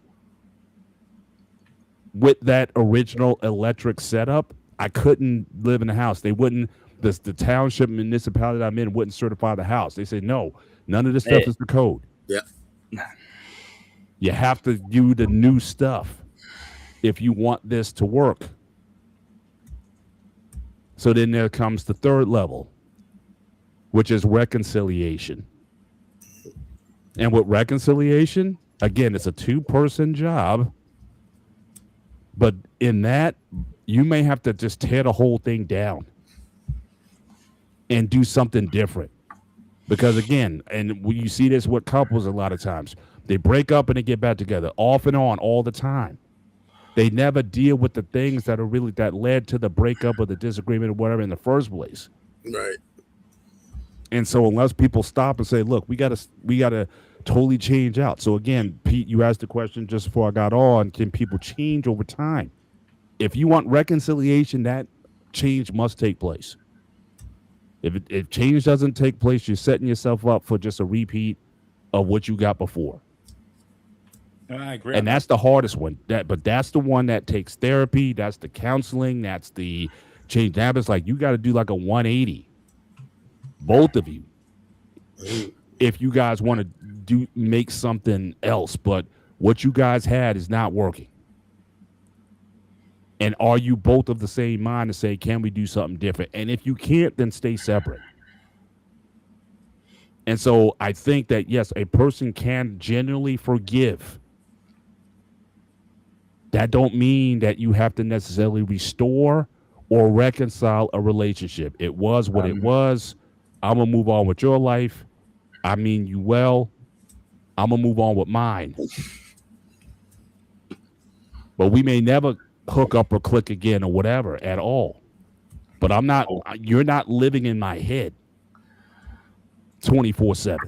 with that original electric setup, I couldn't live in the house. They wouldn't. The township municipality that I'm in wouldn't certify the house. They say no, none of this stuff is the code. Yeah. You have to do the new stuff if you want this to work. So then there comes the third level, which is reconciliation. And with reconciliation, again, it's a two-person job. But in that, you may have to just tear the whole thing down and do something different. Because again, and you see this with couples a lot of times, they break up and they get back together off and on all the time. They never deal with the things that led to the breakup or the disagreement or whatever in the first place. Right. And so unless people stop and say, look, we gotta totally change out. So again, Pete, you asked the question just before I got on, can people change over time? If you want reconciliation, that change must take place. If change doesn't take place, you're setting yourself up for just a repeat of what you got before. I agree. And that's the hardest one. But that's the one that takes therapy. That's the counseling. That's the change habits. Like you got to do like a 180, both of you, if you guys want to make something else. But what you guys had is not working. And are you both of the same mind to say, can we do something different? And if you can't, then stay separate. And so I think that, yes, a person can genuinely forgive. That don't mean that you have to necessarily restore or reconcile a relationship. It was what it was. I'm going to move on with your life. I mean you well. I'm going to move on with mine. But we may never hook up or click again or whatever at all. But you're not living in my head 24/7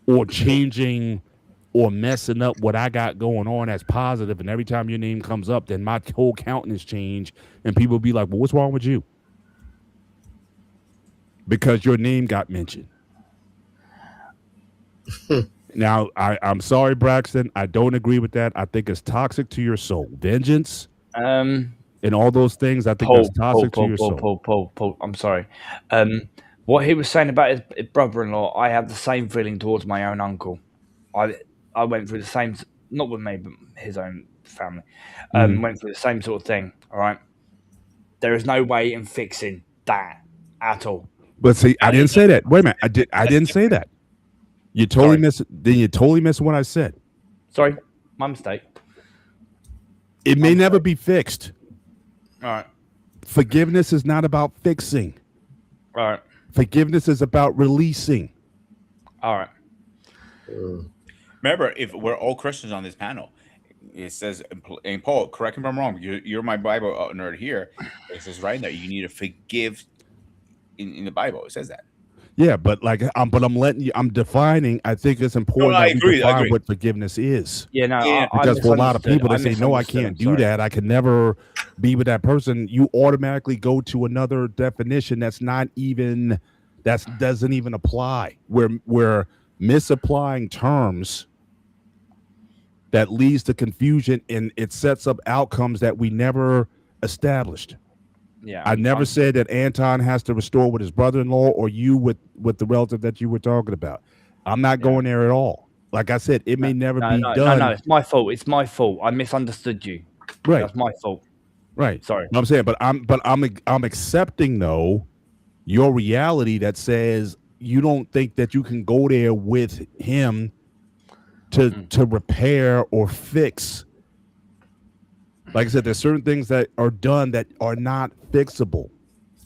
or changing or messing up what I got going on as positive. And every time your name comes up, then my whole countenance change and people be like, well, what's wrong with you? Because your name got mentioned. Now, I'm sorry, Braxton. I don't agree with that. I think it's toxic to your soul. Vengeance and all those things, I think that's toxic to your soul. Paul, I'm sorry. What he was saying about his brother-in-law, I have the same feeling towards my own uncle. I went through the same, not with me, but his own family. Went through the same sort of thing, all right? There is no way in fixing that at all. But see, I didn't say that. Wait a minute. I didn't say that. You totally Sorry. miss. Then you totally miss what I said. Sorry, my mistake. It may I'm never sorry. be fixed. All right. Forgiveness is not about fixing. All right. Forgiveness is about releasing. All right. Remember, if we're all Christians on this panel, it says, and Paul, correct me if I'm wrong. You're my Bible nerd here. It says right there, you need to forgive. In the Bible, it says that. Yeah, but I'm defining. I think it's important I that agree, we I define agree. what forgiveness is. Yeah, no, Yeah, I Because for a lot of people, they misunderstood. say, no, I misunderstood, can't I'm do sorry. that. I can never be with that person. You automatically go to another definition that doesn't even apply. We're misapplying terms that leads to confusion, and it sets up outcomes that we never established. Yeah, I never said that Anton has to restore with his brother-in-law or you with the relative that you were talking about. I'm not going there at all. Like I said, it may never be done. No, it's my fault. It's my fault. I misunderstood you. Right. That's my fault. Right. Sorry. I'm saying, but I'm accepting though your reality that says you don't think that you can go there with him to repair or fix. Like I said, there's certain things that are done that are not fixable,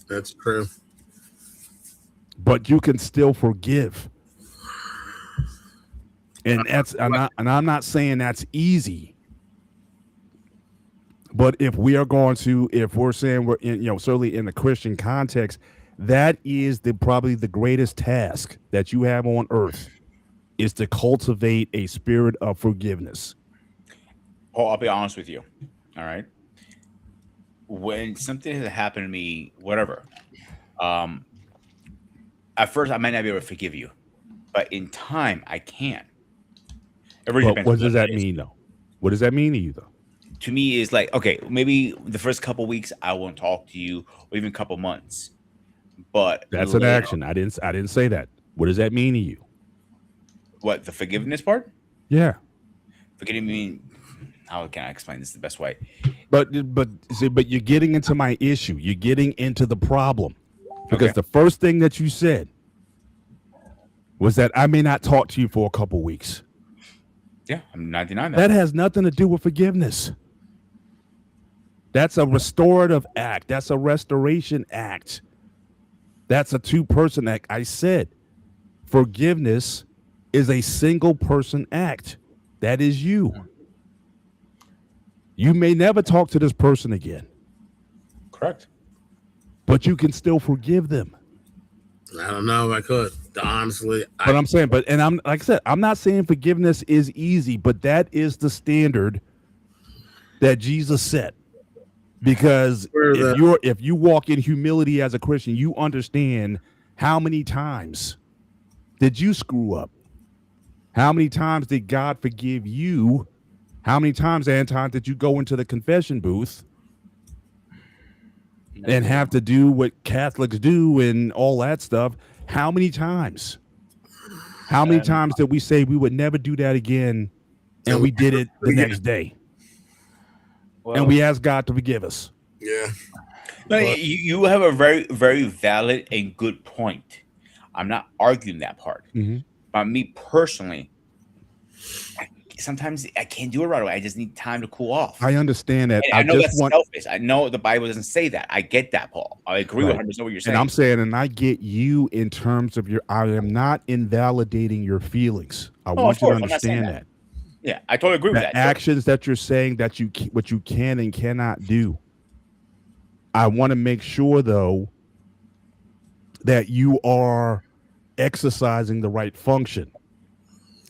That's true. but you can still forgive. And I'm not saying that's easy. But if we're saying we're in, certainly in the Christian context, that is probably the greatest task that you have on earth is to cultivate a spirit of forgiveness. Paul, I'll be honest with you. All right. When something has happened to me, whatever, at first I might not be able to forgive you, but in time I can. It really But depends what on does it that is. mean, though? What does that mean to you, though? To me, is like, okay, maybe the first couple weeks I won't talk to you, or even a couple months. But That's an later- action. I didn't say that. What does that mean to you? What, the forgiveness part? Yeah. Forgetting me. How can I explain this the best way? But you're getting into my issue. You're getting into the problem. Because Okay. the first thing that you said was that I may not talk to you for a couple weeks. Yeah, I'm not denying that. That has nothing to do with forgiveness. That's a restorative act. That's a restoration act. That's a two-person act. I said forgiveness is a single person act. That is you. You may never talk to this person again, Correct. but you can still forgive them. I don't know if I could. Honestly, But I'm saying, I'm like I said, I'm not saying forgiveness is easy, but that is the standard that Jesus set. Because if you walk in humility as a Christian, you understand how many times did you screw up? How many times did God forgive you? How many times, Anton, did you go into the confession booth and have to do what Catholics do and all that stuff? How many times? How many times did we say we would never do that again, and we did it the next day? And we asked God to forgive us. yeah. No, you have a very, very valid and good point. I'm not arguing that part. Mhm. But me personally, sometimes I can't do it right away. I just need time to cool off. I understand that. And I know just that's want, selfish. I know the Bible doesn't say that. I get that, Paul. I agree with Right. 100% what you're saying. and I'm saying, and I get you in terms of I am not invalidating your feelings. I want of you to course, I'm not saying understand that. Yeah, I totally agree with The that. actions that you're saying that what you can and cannot do. I want to make sure, though, that you are exercising the right function.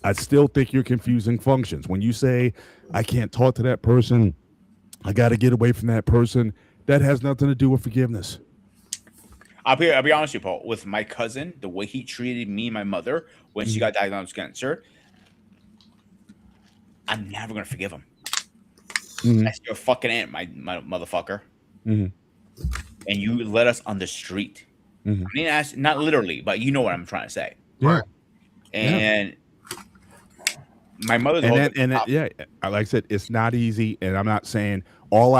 I still think you're confusing functions. When you say, I can't talk to that person, I got to get away from that person, that has nothing to do with forgiveness. I'll be honest with you, Paul. With my cousin, the way he treated me and my mother when she got diagnosed with cancer, I'm never gonna forgive him. Mhm. That's your fucking aunt, my motherfucker. Mhm. And you let us on the street. Mhm. I mean, not literally, but you know what I'm trying to say. Yeah. And my mother's Yeah, like I said, it's not easy, and I'm not saying all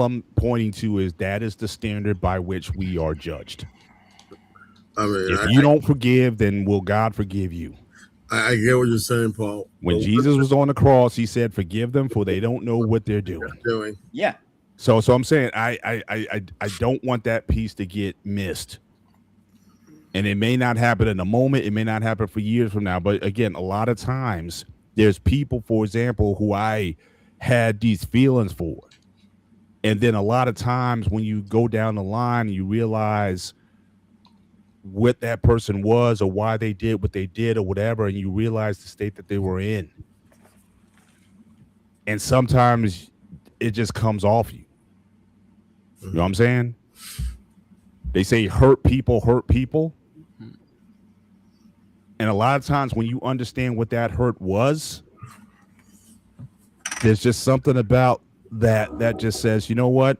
I'm pointing to is that is the standard by which we are judged. I mean, If you don't forgive, then will God forgive you? I get what you're saying, Paul. When But Jesus was on the cross, he said, "Forgive them, for they don't know what they're doing." what they're doing. Yeah. So I'm saying I don't want that piece to get missed. And it may not happen in a moment, it may not happen for years from now. But again, a lot of times there's people, for example, who I had these feelings for. And then a lot of times when you go down the line, you realize what that person was or why they did what they did or whatever, and you realize the state that they were in. And sometimes it just comes off you. You know what I'm saying? They say hurt people hurt people. And a lot of times when you understand what that hurt was, there's just something about that just says, you know what?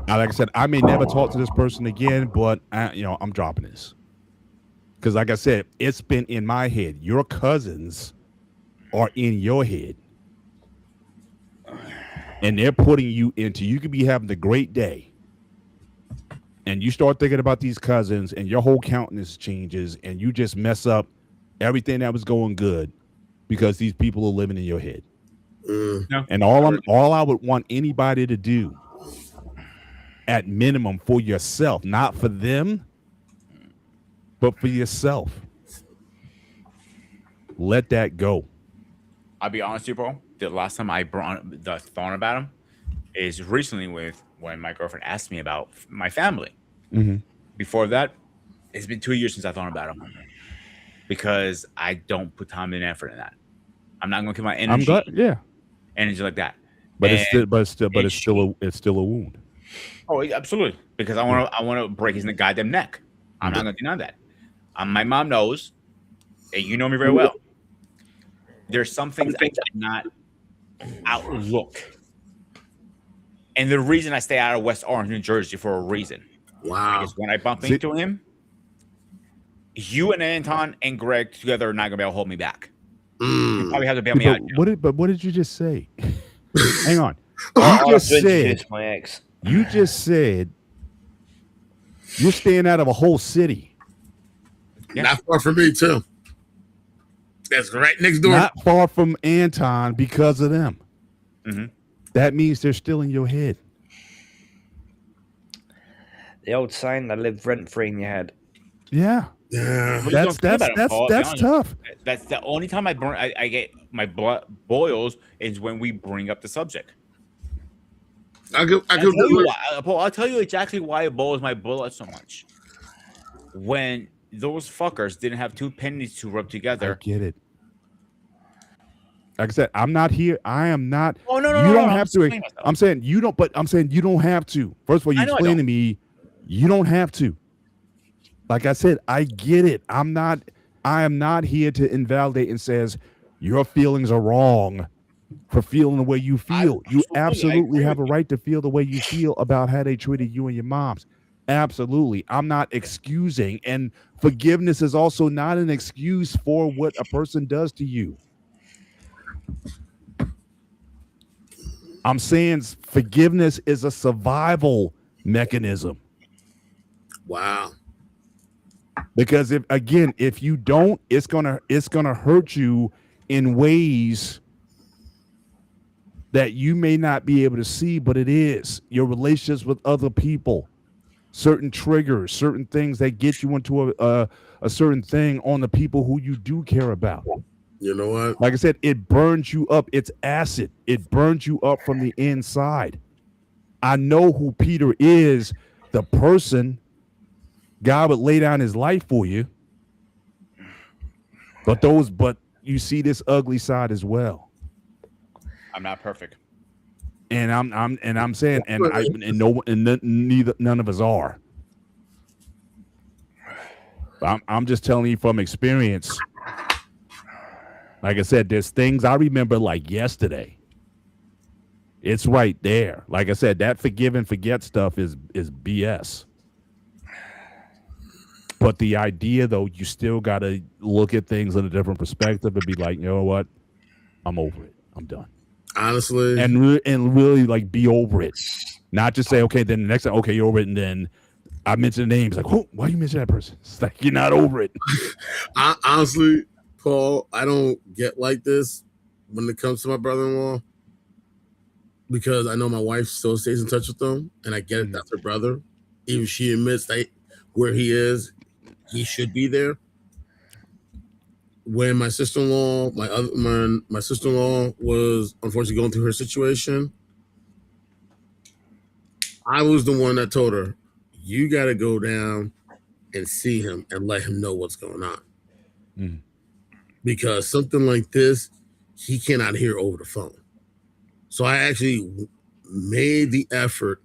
Like I said, I may never talk to this person again, but I'm dropping this. Because like I said, it's been in my head. Your cousins are in your head. And they're putting you into, you could be having a great day. And you start thinking about these cousins and your whole countenance changes and you just mess up everything that was going good because these people are living in your head. No. And all I would want anybody to do at minimum for yourself, not for them, but for yourself. Let that go. I'll be honest with you, bro. The last time I brought the thought about him is recently when my girlfriend asked me about my family. Mm-hmm. Before that, it's been 2 years since I thought about him because I don't put time and effort in that. I'm not going to keep my energy, I'm glad, yeah. energy like that. But And it's still a wound. Oh, absolutely. Because I want to break his goddamn neck. I'm not going to deny that. My mom knows, and you know me very well. There's some things I cannot outlook. And the reason I stay out of West Orange, New Jersey, for a reason. Wow. Because when I bump into him, you and Anton and Greg together are not going to be able to hold me back. You probably have to bail me out. What did you just say? Hang on. I'll You just have to said introduce my ex. you just said you're staying out of a whole city. Yeah. Not far from me, too. That's right next door. Not far from Anton because of them. Mhm. That means they're still in your head. The old saying, they live rent free in your head. Yeah. Yeah. What are you That's gonna do about it, Paul? Be honest. tough. That's the only time I get my blood boils is when we bring up the subject. I could I'll tell you why, Paul, I'll tell you exactly why it boils my blood so much. When those fuckers didn't have two pennies to rub I together. get it. Like I said, I'm not here. I am not. Oh no, You don't I'm have to. explaining myself. I'm saying you don't. But I'm saying you don't have to. First of all, you I know I explain to don't. me. You don't have to. Like I said, I get it. I am not here to invalidate and says your feelings are wrong for feeling the way you feel. You I absolutely agree have a with you. right to feel the way you feel about how they treated you and your moms. Absolutely. I'm not excusing, and forgiveness is also not an excuse for what a person does to you. I'm saying forgiveness is a survival mechanism. Wow. Because if you don't, it's gonna hurt you in ways that you may not be able to see, but it is your relationships with other people, certain triggers, certain things that get you into a certain thing on the people who you do care about. You know what? Like I said, it burns you up. It's acid. It burns you up from the inside. I know who Peter is, the person. God would lay down his life for you. But you see this ugly side as well. I'm not perfect. And I'm saying, none of us are. I'm just telling you from experience. Like I said, there's things I remember like yesterday. It's right there. Like I said, that forgive and forget stuff is BS. But the idea, though, you still got to look at things in a different perspective and be like, you know what? I'm over it. I'm done. Honestly. And really like be over it. Not just say, okay, then the next time, okay, you're over it. And then I mention the names like, why you mention that person? It's like, you're not over it. Honestly, Paul, I don't get like this when it comes to my brother-in-law because I know my wife still stays in touch with them, and I get it. That's her brother. Even she admits that where he is, he should be there. When my sister-in-law, my sister-in-law was unfortunately going through her situation, I was the one that told her, "You got to go down and see him and let him know what's going on." Mm. Because something like this, he cannot hear over the phone. So I actually made the effort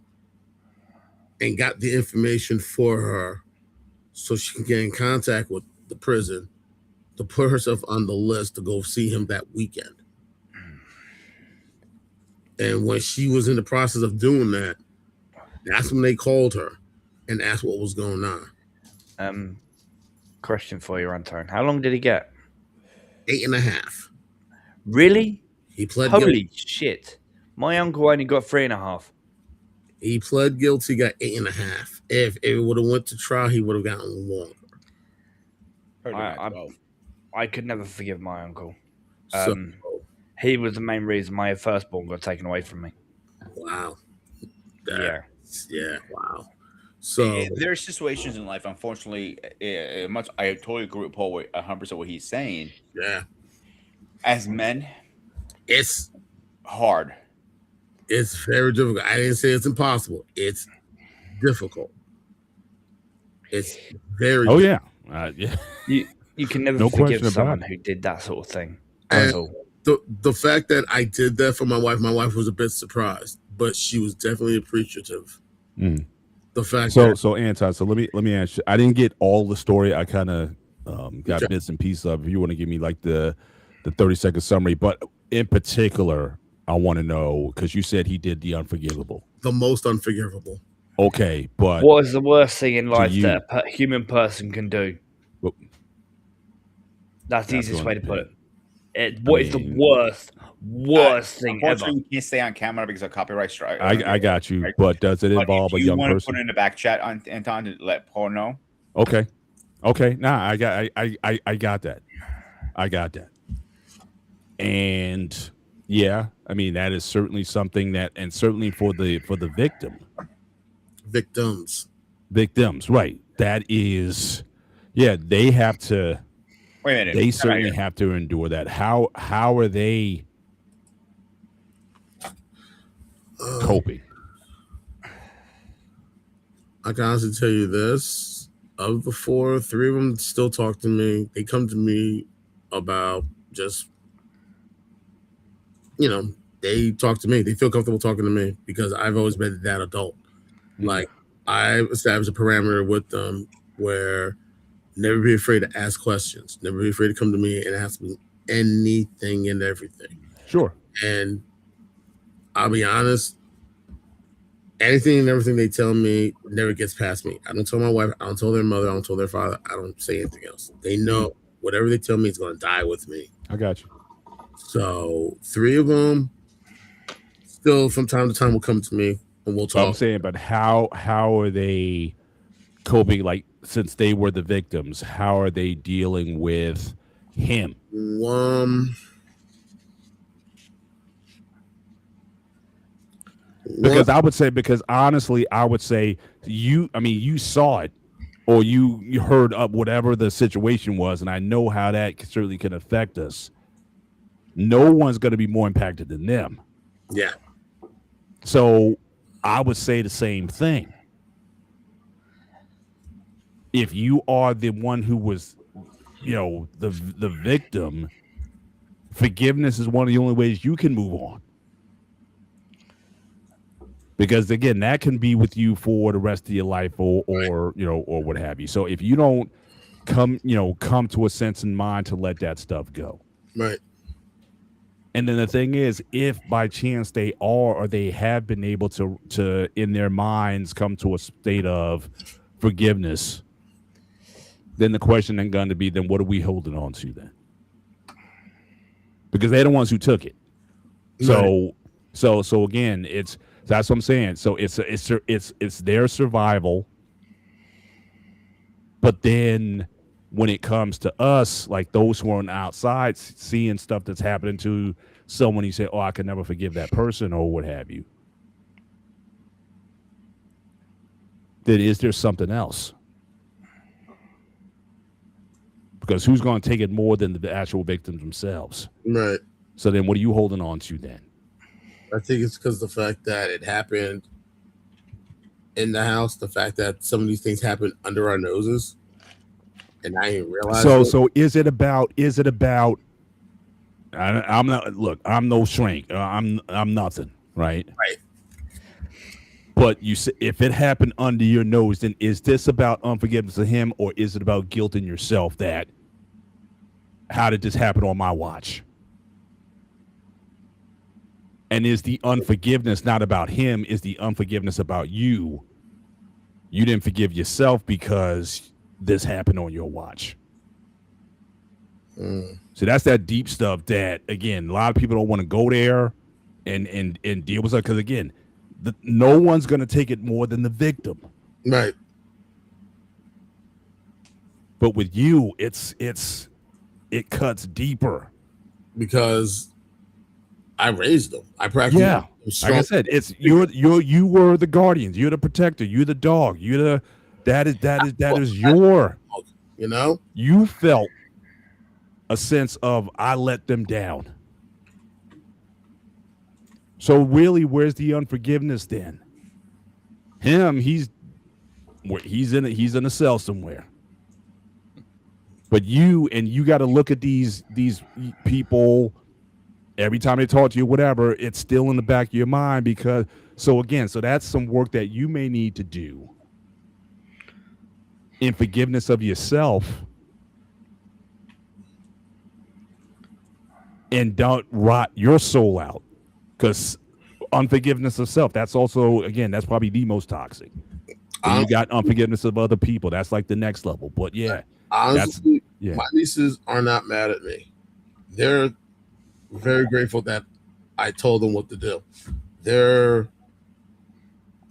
and got the information for her so she can get in contact with the prison to put herself on the list to go see him that weekend. And when she was in the process of doing that, that's when they called her and asked what was going on. Question for you, Anton. How long did he get? 8.5. Really? He pled Holy guilty. shit. My uncle only got 3.5. He pled guilty, got 8.5. If it would have went to trial, he would have gotten longer. Heard I- about 12. I could never forgive my uncle. So, He was the main reason my firstborn got taken away from me. wow. Yeah. Yeah, wow. So, There are situations in life, unfortunately, I totally agree with Paul with 100% what he's saying. yeah, As men, it's hard. very difficult. I didn't say it's impossible. It's difficult. It's very Oh difficult. yeah. You can never No forgive question about someone it. who did that sort of thing. And That's all. the fact that I did that for my wife was a bit surprised, but she was definitely appreciative. Mm. The fact So that so Anton, so let me ask you. I didn't get all the story. I kind of got Okay. bits and pieces of. If you want to give me like the 30-second summary, but in particular, I want to know because you said he did the unforgivable. the most unforgivable. Okay, but What is the worst thing in life you- that a human person can do? Well, That's the that's easiest one way to put thing. it. What is the mean- worst thing ever? Unfortunately, you can't stay on camera because of copyright strike. I got you. But does it But involve a if you young want to person? put it in the back chat, Anton, to let Paul know. Okay. Nah, I got that. I got that. And yeah, I mean that is certainly something that, and certainly for the victims, right? That is, yeah, they have to. Wait a minute. They Come certainly out here. have to endure that. How are they coping? I can honestly tell you this: of the 4, 3 of them still talk to me. They come to me about just, they talk to me. They feel comfortable talking to me because I've always been that adult. Like I've established a parameter with them where never be afraid to ask questions. Never be afraid to come to me and ask me anything and everything. Sure. And I'll be honest, anything and everything they tell me never gets past me. I don't tell my wife, I don't tell their mother, I don't tell their father, I don't say anything else. They know whatever they tell me is going to die with me. I got you. So 3 of them still from time to time will come to me and we'll So I'm talk. saying, but how are they coping? Like, since they were the victims, how are they dealing with him? Because I would say, honestly, I would say you saw it, or you heard up whatever the situation was, and I know how that certainly can affect us. No one's going to be more impacted than them. Yeah. So I would say the same thing. If you are the one who was, the victim, forgiveness is one of the only ways you can move on. Because again, that can be with you for the rest of your life, or what have you. So if you don't come to a sense in mind to let that stuff go, Right. and then the thing is, if by chance they are or they have been able to in their minds come to a state of forgiveness, then the question then going to be, then what are we holding on to then? Because they're the ones who took it. So again, that's what I'm saying. So it's their survival, but then when it comes to us, like those who are on the outside seeing stuff that's happening to someone, you say, oh, I can never forgive that person or what have you. Then is there something else? Because who's going to take it more than the actual victims themselves? Right. So then what are you holding on to then? I think it's because the fact that it happened in the house, the fact that some of these things happen under our noses, and I didn't realize. So is it about? I'm not. Look, I'm no shrink. I'm nothing. Right. Right. But you say if it happened under your nose, then is this about unforgiveness of him, or is it about guilt in yourself that how did this happen on my watch? And is the unforgiveness not about him? Is the unforgiveness about you? You didn't forgive yourself because this happened on your watch. So that's that deep stuff that, again, a lot of people don't want to go there and deal with it. Because, again, no one's going to take it more than the victim. Right. But with you, it cuts deeper. Because I raised them. I practically. Yeah. Like I said, it's you were the guardians. You're the protector. You're the dog. You're the that is your. You know. You felt a sense of I let them down. So really, where's the unforgiveness then? Him, he's in a cell somewhere. But you got to look at these people. Every time they talk to you, whatever, it's still in the back of your mind because. So that's some work that you may need to do in forgiveness of yourself, and don't rot your soul out. Because unforgiveness of self, that's also, again, that's probably the most toxic. And you got unforgiveness of other people. That's like the next level. But yeah. Honestly, my nieces are not mad at me. They're very grateful that I told them what to do.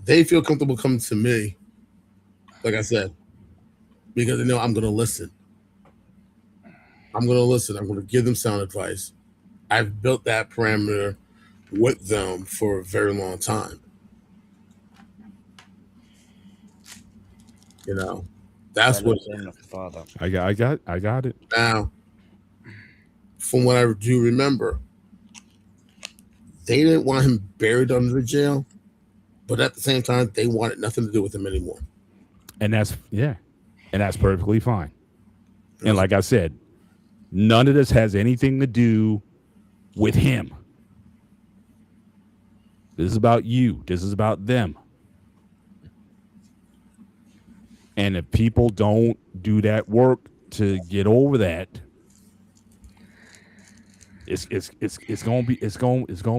They feel comfortable coming to me, like I said, because they know I'm going to listen. I'm going to give them sound advice. I've built that parameter with them for a very long time. You know, that's what father. I got it. Now, from what I do remember, they didn't want him buried under the jail, but at the same time, they wanted nothing to do with him anymore. And that's perfectly fine. And like I said, none of this has anything to do with him. This is about you. This is about them. And if people don't do that work to get over that, it's gonna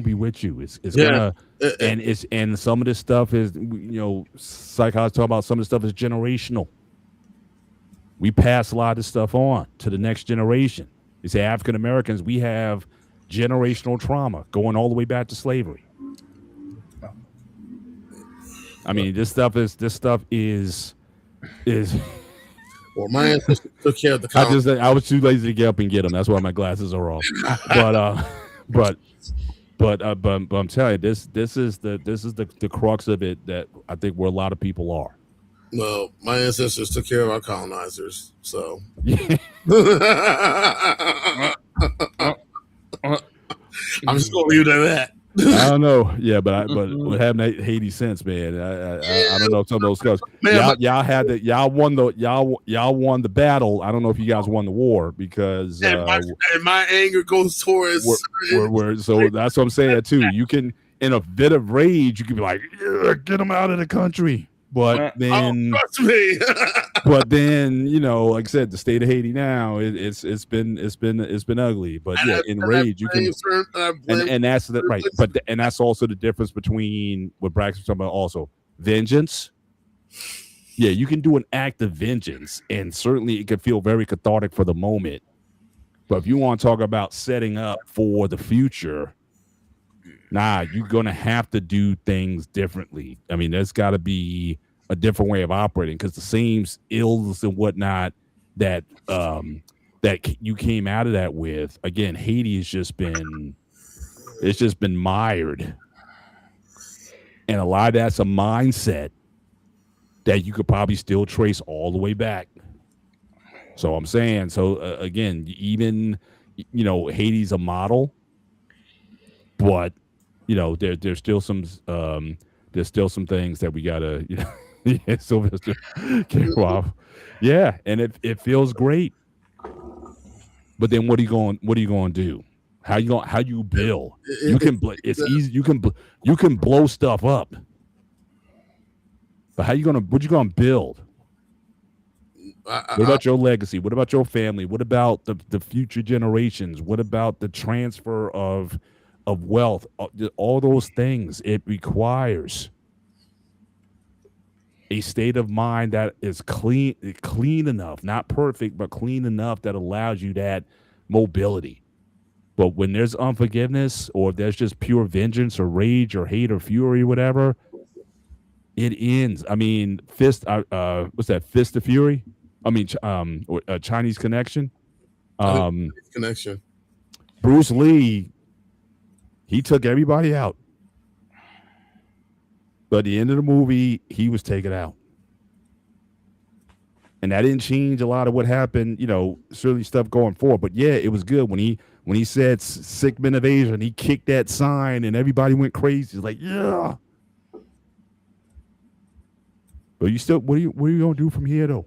be with you. And some of this stuff is, psychologists talk about some of the stuff is generational. We pass a lot of this stuff on to the next generation. You say African Americans, we have generational trauma going all the way back to slavery. I mean, this stuff is. Well, my ancestors took care of the college. I was too lazy to get up and get them. That's why my glasses are off. But I'm telling you, this is the crux of it that I think where a lot of people are. Well, my ancestors took care of our colonizers, so. I'm just gonna leave it at that. I don't know, yeah, but what happened to Haiti since, man? I don't know some of those guys. Y'all won the battle. I don't know if you guys won the war because and my anger goes towards. So that's what I'm saying too. You can, in a bit of rage, you can be like, yeah, get them out of the country. But then, trust me. But then, like I said, the state of Haiti now, it's been ugly. But in rage, you can, and that's the right. But and that's also the difference between what Braxton's talking about. Also, vengeance. Yeah, you can do an act of vengeance, and certainly it can feel very cathartic for the moment. But if you want to talk about setting up for the future, you're gonna have to do things differently. I mean, there's got to be a different way of operating because the same ills and whatnot that you came out of that with. Again, Haiti has just been mired, and a lot of that's a mindset that you could probably still trace all the way back. So I'm saying, again, even Haiti's a model, but there's still some things that we gotta Sylvester came off. Yeah, and it feels great. But then what are you going to do? How you build? It's easy. You can blow stuff up. But what you gonna build? What about your legacy? What about your family? What about the future generations? What about the transfer of wealth? All those things. It requires a state of mind that is clean enough, not perfect, but clean enough that allows you that mobility. But when there's unforgiveness, or there's just pure vengeance or rage or hate or fury, whatever, it ends. I mean, what's that? Fist of Fury? I mean, Chinese Connection. Connection. Bruce Lee, he took everybody out. But at the end of the movie, he was taken out. And that didn't change a lot of what happened, certainly stuff going forward. But yeah, it was good when he said sick men of Asia, and he kicked that sign and everybody went crazy. It's like, yeah. But what are you gonna do from here though?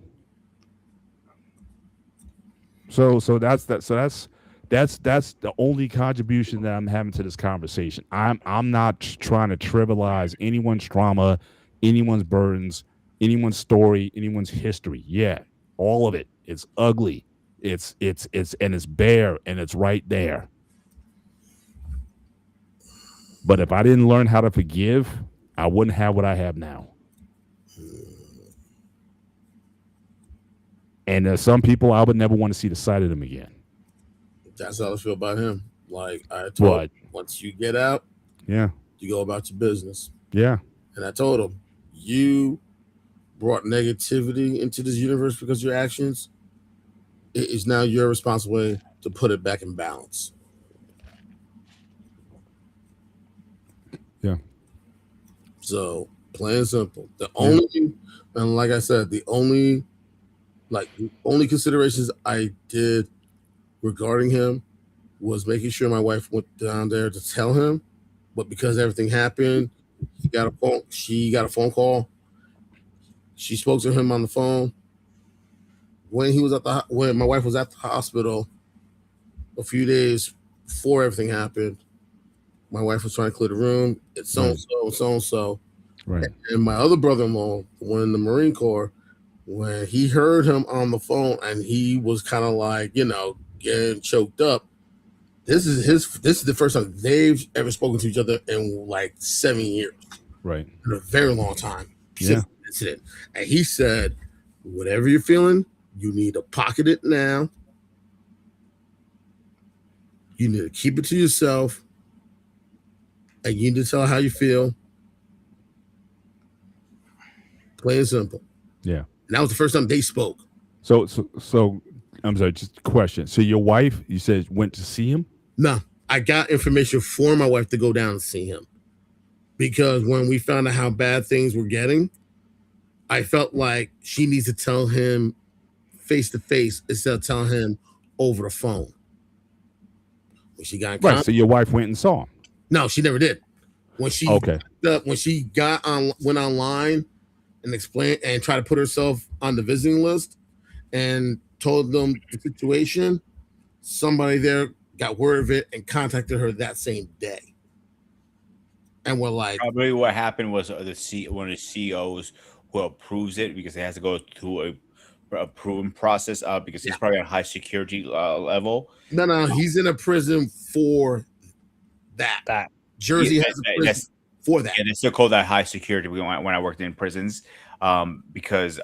So that's the only contribution that I'm having to this conversation. I'm not trying to trivialize anyone's trauma, anyone's burdens, anyone's story, anyone's history. Yeah, all of it. It's ugly. It's bare, and it's right there. But if I didn't learn how to forgive, I wouldn't have what I have now. And there's some people I would never want to see the sight of them again. That's how I feel about him. Like I told him, once you get out, yeah, you go about your business. Yeah. And I told him, you brought negativity into this universe because of your actions. It is now your responsibility to put it back in balance. Yeah. So plain and simple. And like I said, the only considerations I did regarding him was making sure my wife went down there to tell him, but because everything happened, she got a phone call. She spoke to him on the phone when my wife was at the hospital a few days before everything happened. My wife was trying to clear the room. It's so. Right. And my other brother-in-law, one in the Marine Corps, when he heard him on the phone and he was kind of like, getting choked up. This is the first time they've ever spoken to each other in like 7 years. Right. In a very long time. Yeah. Incident. And he said, whatever you're feeling, you need to pocket it now. You need to keep it to yourself. And you need to tell how you feel. Plain and simple. Yeah. And that was the first time they spoke. So I'm sorry, just a question. So your wife, you said, went to see him? No, I got information for my wife to go down and see him. Because when we found out how bad things were getting, I felt like she needs to tell him face to face instead of telling him over the phone. When she got right, so your wife went and saw him? No, she never did. When she went online and explained and tried to put herself on the visiting list and told them the situation, somebody there got word of it and contacted her that same day. And we're like, probably what happened was one of the CEOs who approves it, because it has to go through a proven process because he's probably on high security level. No, he's in a prison for that. Jersey has a prison for that. And they still call that high security when I worked in prisons, because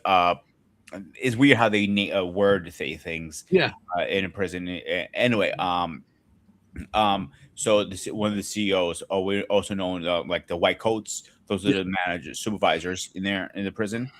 it's weird how they word things. Yeah. In a prison. Anyway, so one of the CEOs, also known like the white coats, those are the managers, supervisors in the prison.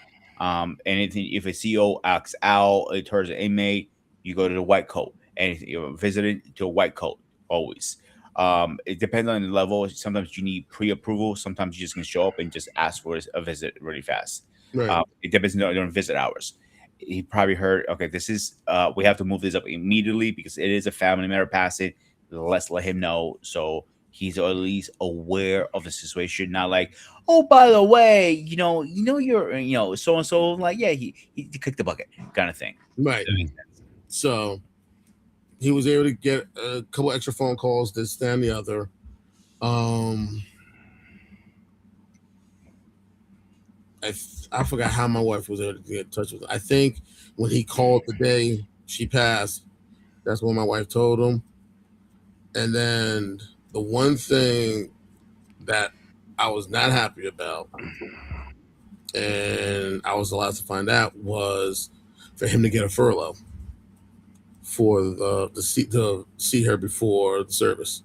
Anything if a CO acts out towards an inmate, you go to the white coat. Anything you're visiting to a white coat always. It depends on the level. Sometimes you need pre-approval. Sometimes you just can show up and just ask for a visit really fast. Right. It depends on visit hours. He probably heard, okay, this is we have to move this up immediately because it is a family member passing. Let's let him know so he's at least aware of the situation. Not like, oh, by the way, you're so and so. Like, yeah, he kicked the bucket kind of thing. Right. That makes sense. So he was able to get a couple extra phone calls, this, that, and the other. I forgot how my wife was able to get in touch with him. I think when he called the day she passed, that's when my wife told him. And then the one thing that I was not happy about, and I was allowed to find out, was for him to get a furlough for to see her before the service.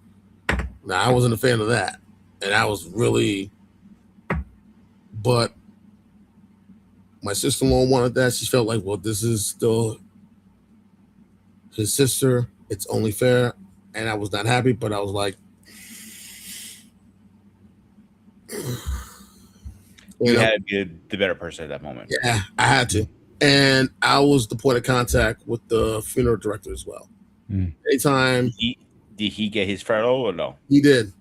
Now, I wasn't a fan of that, and I was really, but my sister-in-law wanted that. She felt like, well, this is still his sister. It's only fair, and I was not happy, but I was like, You had to be the better person at that moment. yeah, I had to. And I was the point of contact with the funeral director as well. Mm. Anytime Did he get his furlough or no? he did.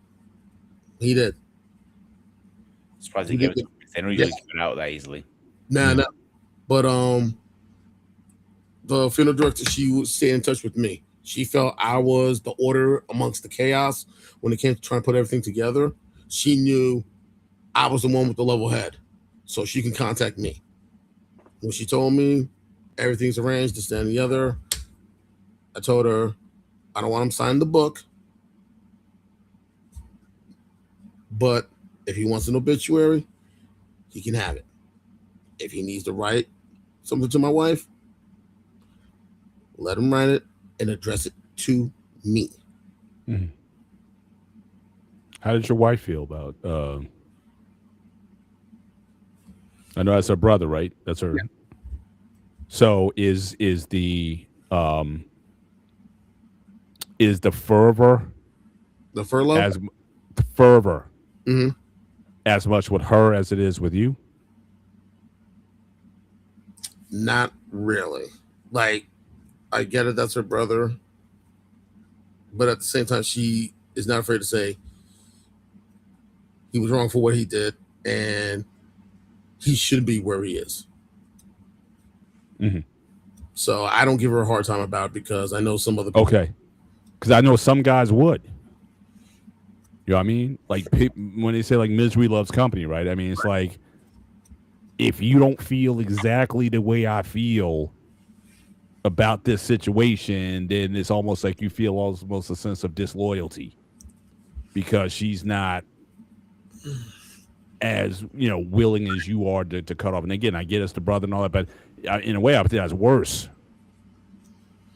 Surprised He he gave did. it. They don't usually give it out that easily. No. But the funeral director, she would stay in touch with me. She felt I was the order amongst the chaos when it came to trying to put everything together. She knew I was the one with the level head, so she can contact me. When she told me everything's arranged, this, that, and the other, I told her I don't want him signing the book, but if he wants an obituary, he can have it. If he needs to write something to my wife, let him write it and address it to me. Mm. How did your wife feel about? I know that's her brother, right? That's her. Yeah. So is the fervor, the furlough, as the fervor, mm-hmm. as much with her as it is with you? Not really. Like, I get it, that's her brother, but at the same time, she is not afraid to say he was wrong for what he did, and he should be where he is. Mm-hmm. So I don't give her a hard time about it because I know some other people. Okay. Because I know some guys would. You know what I mean? Like when they say like misery loves company, right? I mean, it's like if you don't feel exactly the way I feel about this situation, then it's almost like you feel almost a sense of disloyalty because she's not as willing as you are to cut off. And again, I get it's the brother and all that, but in a way, I think that's worse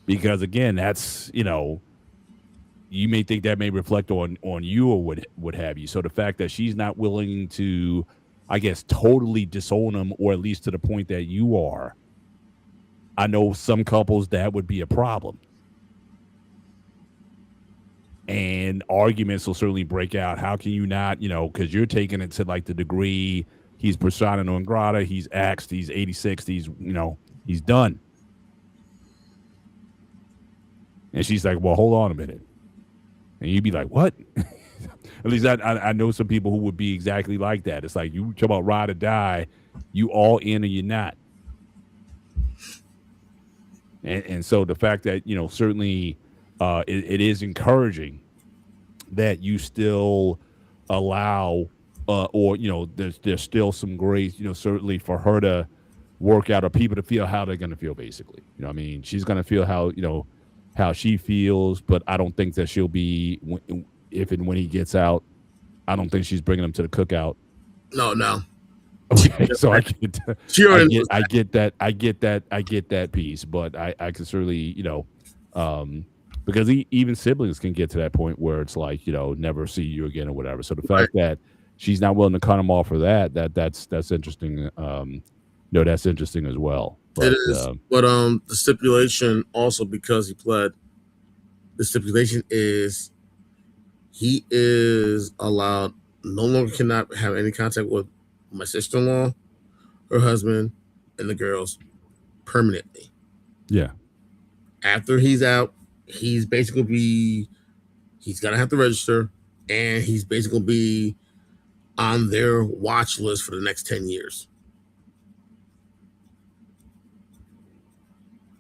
because again, that's you may think that may reflect on you or what have you. So the fact that she's not willing to, I guess, totally disown him, or at least to the point that you are, I know some couples that would be a problem. And arguments will certainly break out. How can you not, because you're taking it to like the degree he's persona non grata, he's axed, he's 86, he's done. And she's like, well, hold on a minute. And you'd be like, what? At least I know some people who would be exactly like that. It's like, you talk about ride or die, you all in or you're not. And so the fact that, certainly it is encouraging that you still allow or there's still some grace, certainly for her to work out or people to feel how they're going to feel, basically. I mean, she's going to feel how she feels, but I don't think that she'll be, if and when he gets out, I don't think she's bringing him to the cookout. No. Okay, so I get that piece, but I can certainly, because even siblings can get to that point where it's like, never see you again or whatever. So the fact that she's not willing to cut him off for that's interesting. no, that's interesting as well. But, it is, but the stipulation also, because he pled, the stipulation is he is allowed no longer cannot have any contact with my sister-in-law, her husband, and the girls permanently. yeah, After he's out, he's basically he's gonna have to register, and he's basically be on their watch list for the next 10 years.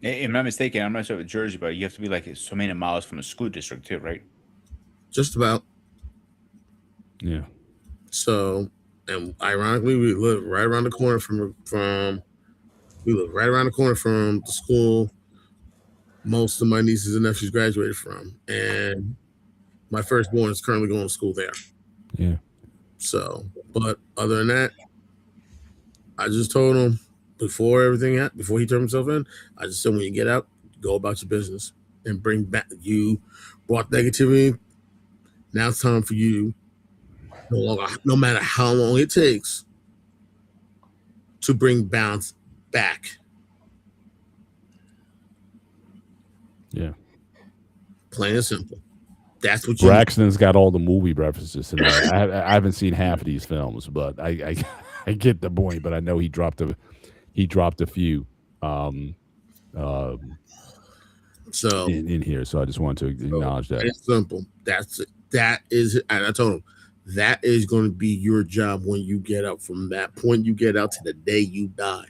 If I'm not mistaken, I'm not sure with Jersey, but you have to be like so many miles from a school district too, right? Just about. yeah, So, and ironically, we live right around the corner from we live right around the corner from the school most of my nieces and nephews graduated from, and my firstborn is currently going to school there. yeah. So, but other than that, I just told him before he turned himself in, I just said, when you get out, go about your business and bring back. You brought negativity. Now it's time for you, no matter how long it takes, to bring balance back. Yeah. Plain and simple. That's what you. Braxton's got all the movie references in there. I haven't seen half of these films, but I get the point. But I know he dropped a few So in here. So I just wanted to acknowledge that. It's simple. That is, and I told him that is going to be your job when you get out. From that point you get out to the day you die,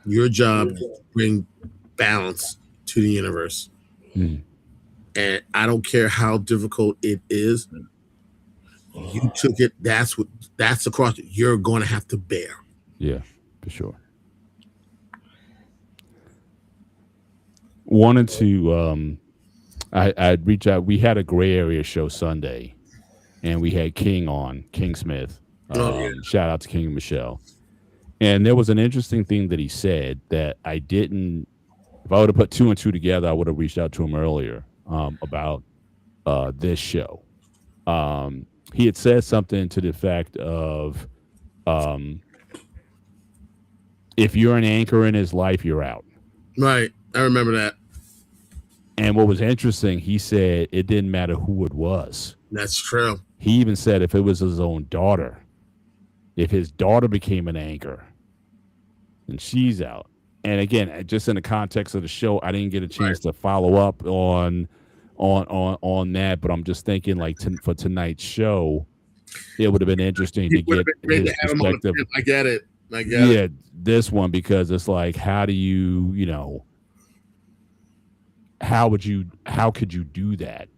your job is to bring balance to the universe. Mm. And I don't care how difficult it is. You took it. That's the cross you're going to have to bear. Yeah, for sure. Wanted to I'd reach out. We had a gray area show Sunday, and we had King Smith. Shout out to King and Michelle. And there was an interesting thing that he said that I didn't. If I would have put two and two together, I would have reached out to him earlier about this show. He had said something to the effect of, if you're an anchor in his life, you're out. Right. I remember that. And what was interesting, he said it didn't matter who it was. That's true. He even said if it was his own daughter, if his daughter became an anchor, then she's out. And again, just in the context of the show, I didn't get a chance to follow up on that. But I'm just thinking, like, for tonight's show, it would have been interesting to get his perspective. I get it. Yeah, this one, because it's like, how do you, how could you do that?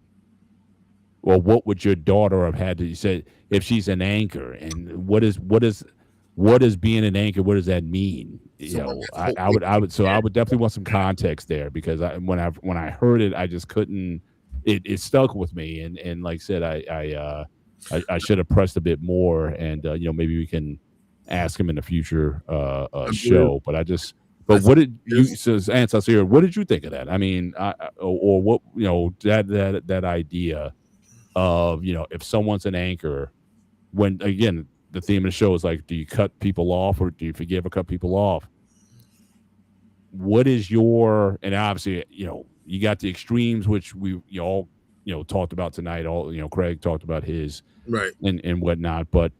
Well, what would your daughter have had to, you said, if she's an anchor, and what is being an anchor? What does that mean? I would definitely want some context there, because when I heard it, I just couldn't. It stuck with me, and like I said, I should have pressed a bit more, and maybe we can ask him in a future show. But what did you, Ansel, what did you think of that? I mean, or what, that idea of, if someone's an anchor, when, again, the theme of the show is like, do you cut people off, or do you forgive or cut people off? What is your, and obviously, you got the extremes, which we all, talked about tonight. Craig talked about his, right, and whatnot. But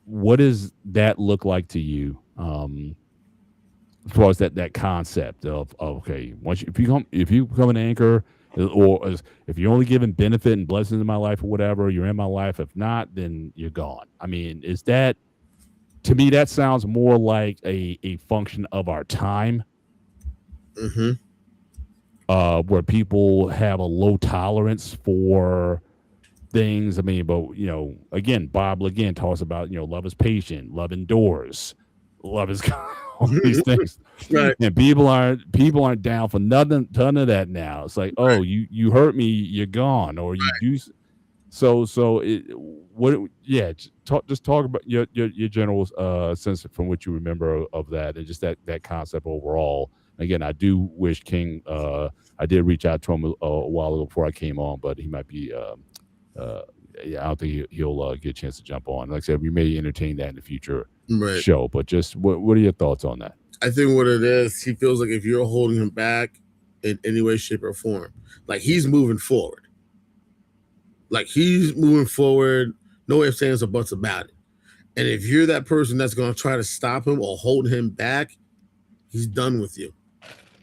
what does that look like to you? As far as that concept of okay, if you become an anchor, or if you're only giving benefit and blessings in my life or whatever, you're in my life. If not, then you're gone. I mean, is that, to me, that sounds more like a function of our time, where people have a low tolerance for things. I mean, but again, Bob again talks about love is patient, love endures, love is all these things, right? And people aren't down for none of that now. It's like, oh, you hurt me, you're gone, or you do. So just talk about your general sense from what you remember of that, and just that concept overall. Again, I do wish King. I did reach out to him a while ago before I came on, but he might be I don't think he'll get a chance to jump on. Like I said, we may entertain that in the future Right. show. But just what are your thoughts on that? I think what it is, he feels like if you're holding him back in any way, shape, or form, like he's moving forward. Like he's moving forward, no ifs, ands, or buts about it. And if you're that person that's going to try to stop him or hold him back, he's done with you.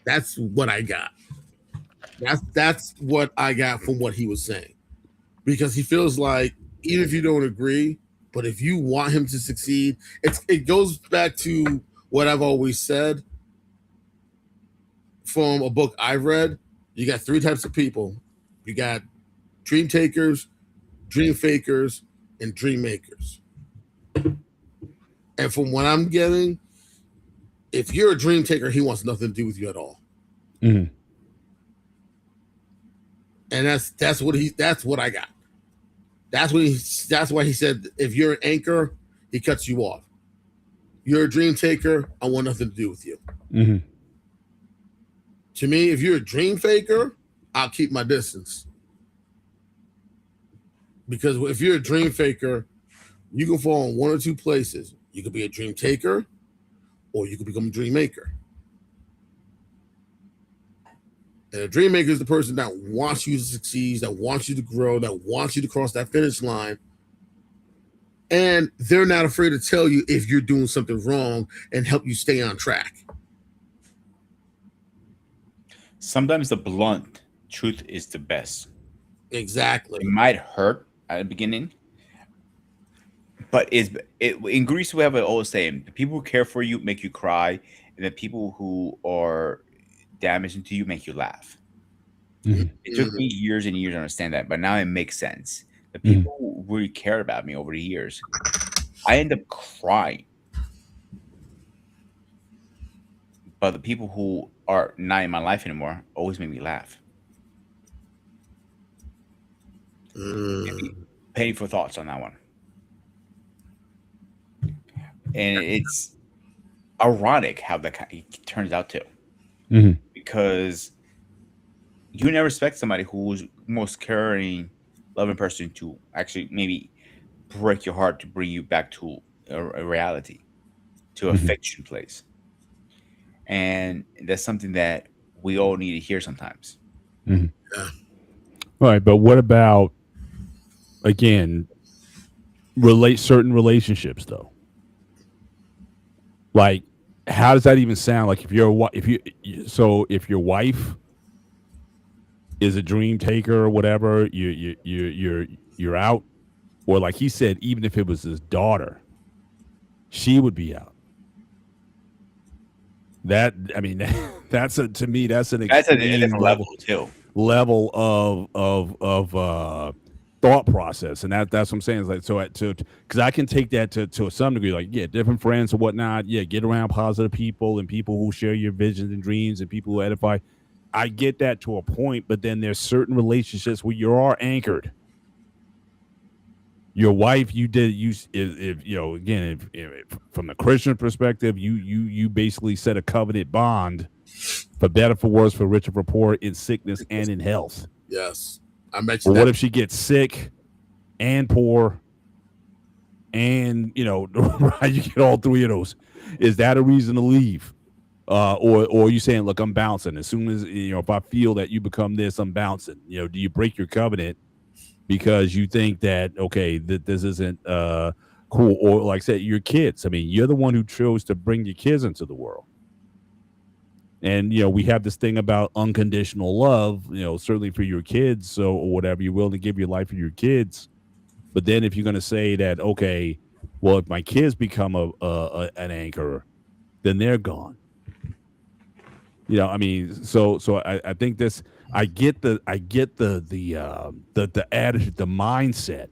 That's what I got. That's what I got from what he was saying. Because he feels like even if you don't agree, but if you want him to succeed, it goes back to what I've always said from a book I've read. You got 3 types of people. You got dream takers, dream fakers, and dream makers. And from what I'm getting, if you're a dream taker, he wants nothing to do with you at all. Mm-hmm. And that's what I got. That's why he said if you're an anchor, he cuts you off. You're a dream taker, I want nothing to do with you. Mm-hmm. To me, if you're a dream faker, I'll keep my distance. Because if you're a dream faker, you can fall in one or two places. You could be a dream taker, or you could become a dream maker. And a dream maker is the person that wants you to succeed, that wants you to grow, that wants you to cross that finish line. And they're not afraid to tell you if you're doing something wrong and help you stay on track. Sometimes the blunt truth is the best. Exactly. It might hurt at the beginning, but in Greece we have an old saying: the people who care for you make you cry, and the people who are damaging to you make you laugh. Mm-hmm. It took me years and years to understand that, but now it makes sense. The people who really cared about me over the years, I end up crying. But the people who are not in my life anymore always make me laugh. Painful thoughts on that one. And it's ironic how it turns out to. Mm-hmm. Because you never expect somebody who's most caring, loving person to actually maybe break your heart to bring you back to a reality, to a fiction place. And that's something that we all need to hear sometimes. Mm-hmm. Yeah. All right, but what about, again, certain relationships though? Like, how does that even sound? Like if your wife is a dream taker or whatever, you're out, or like he said, even if it was his daughter, she would be out. That's to me that's an different level too. Level of thought process, and that's what I'm saying. Is like because I can take that to some degree, like different friends or whatnot. Get around positive people and people who share your visions and dreams and people who edify. I get that to a point, but then there's certain relationships where you are anchored. Your wife, if from the Christian perspective, you basically set a covenant bond for better, for worse, for richer, for poor, in sickness and in health. Yes, I mentioned. What if she gets sick and poor, and you get all three of those? Is that a reason to leave? Or are you saying, look, I'm bouncing as soon as if I feel that you become this, I'm bouncing. Do you break your covenant because you think that that this isn't cool? Or like I said, your kids. I mean, you're the one who chose to bring your kids into the world. And, we have this thing about unconditional love, certainly for your kids. So, or whatever, you're willing to give your life for your kids. But then if you're going to say that, well, if my kids become an anchor, then they're gone. I think this, I get the attitude, the mindset,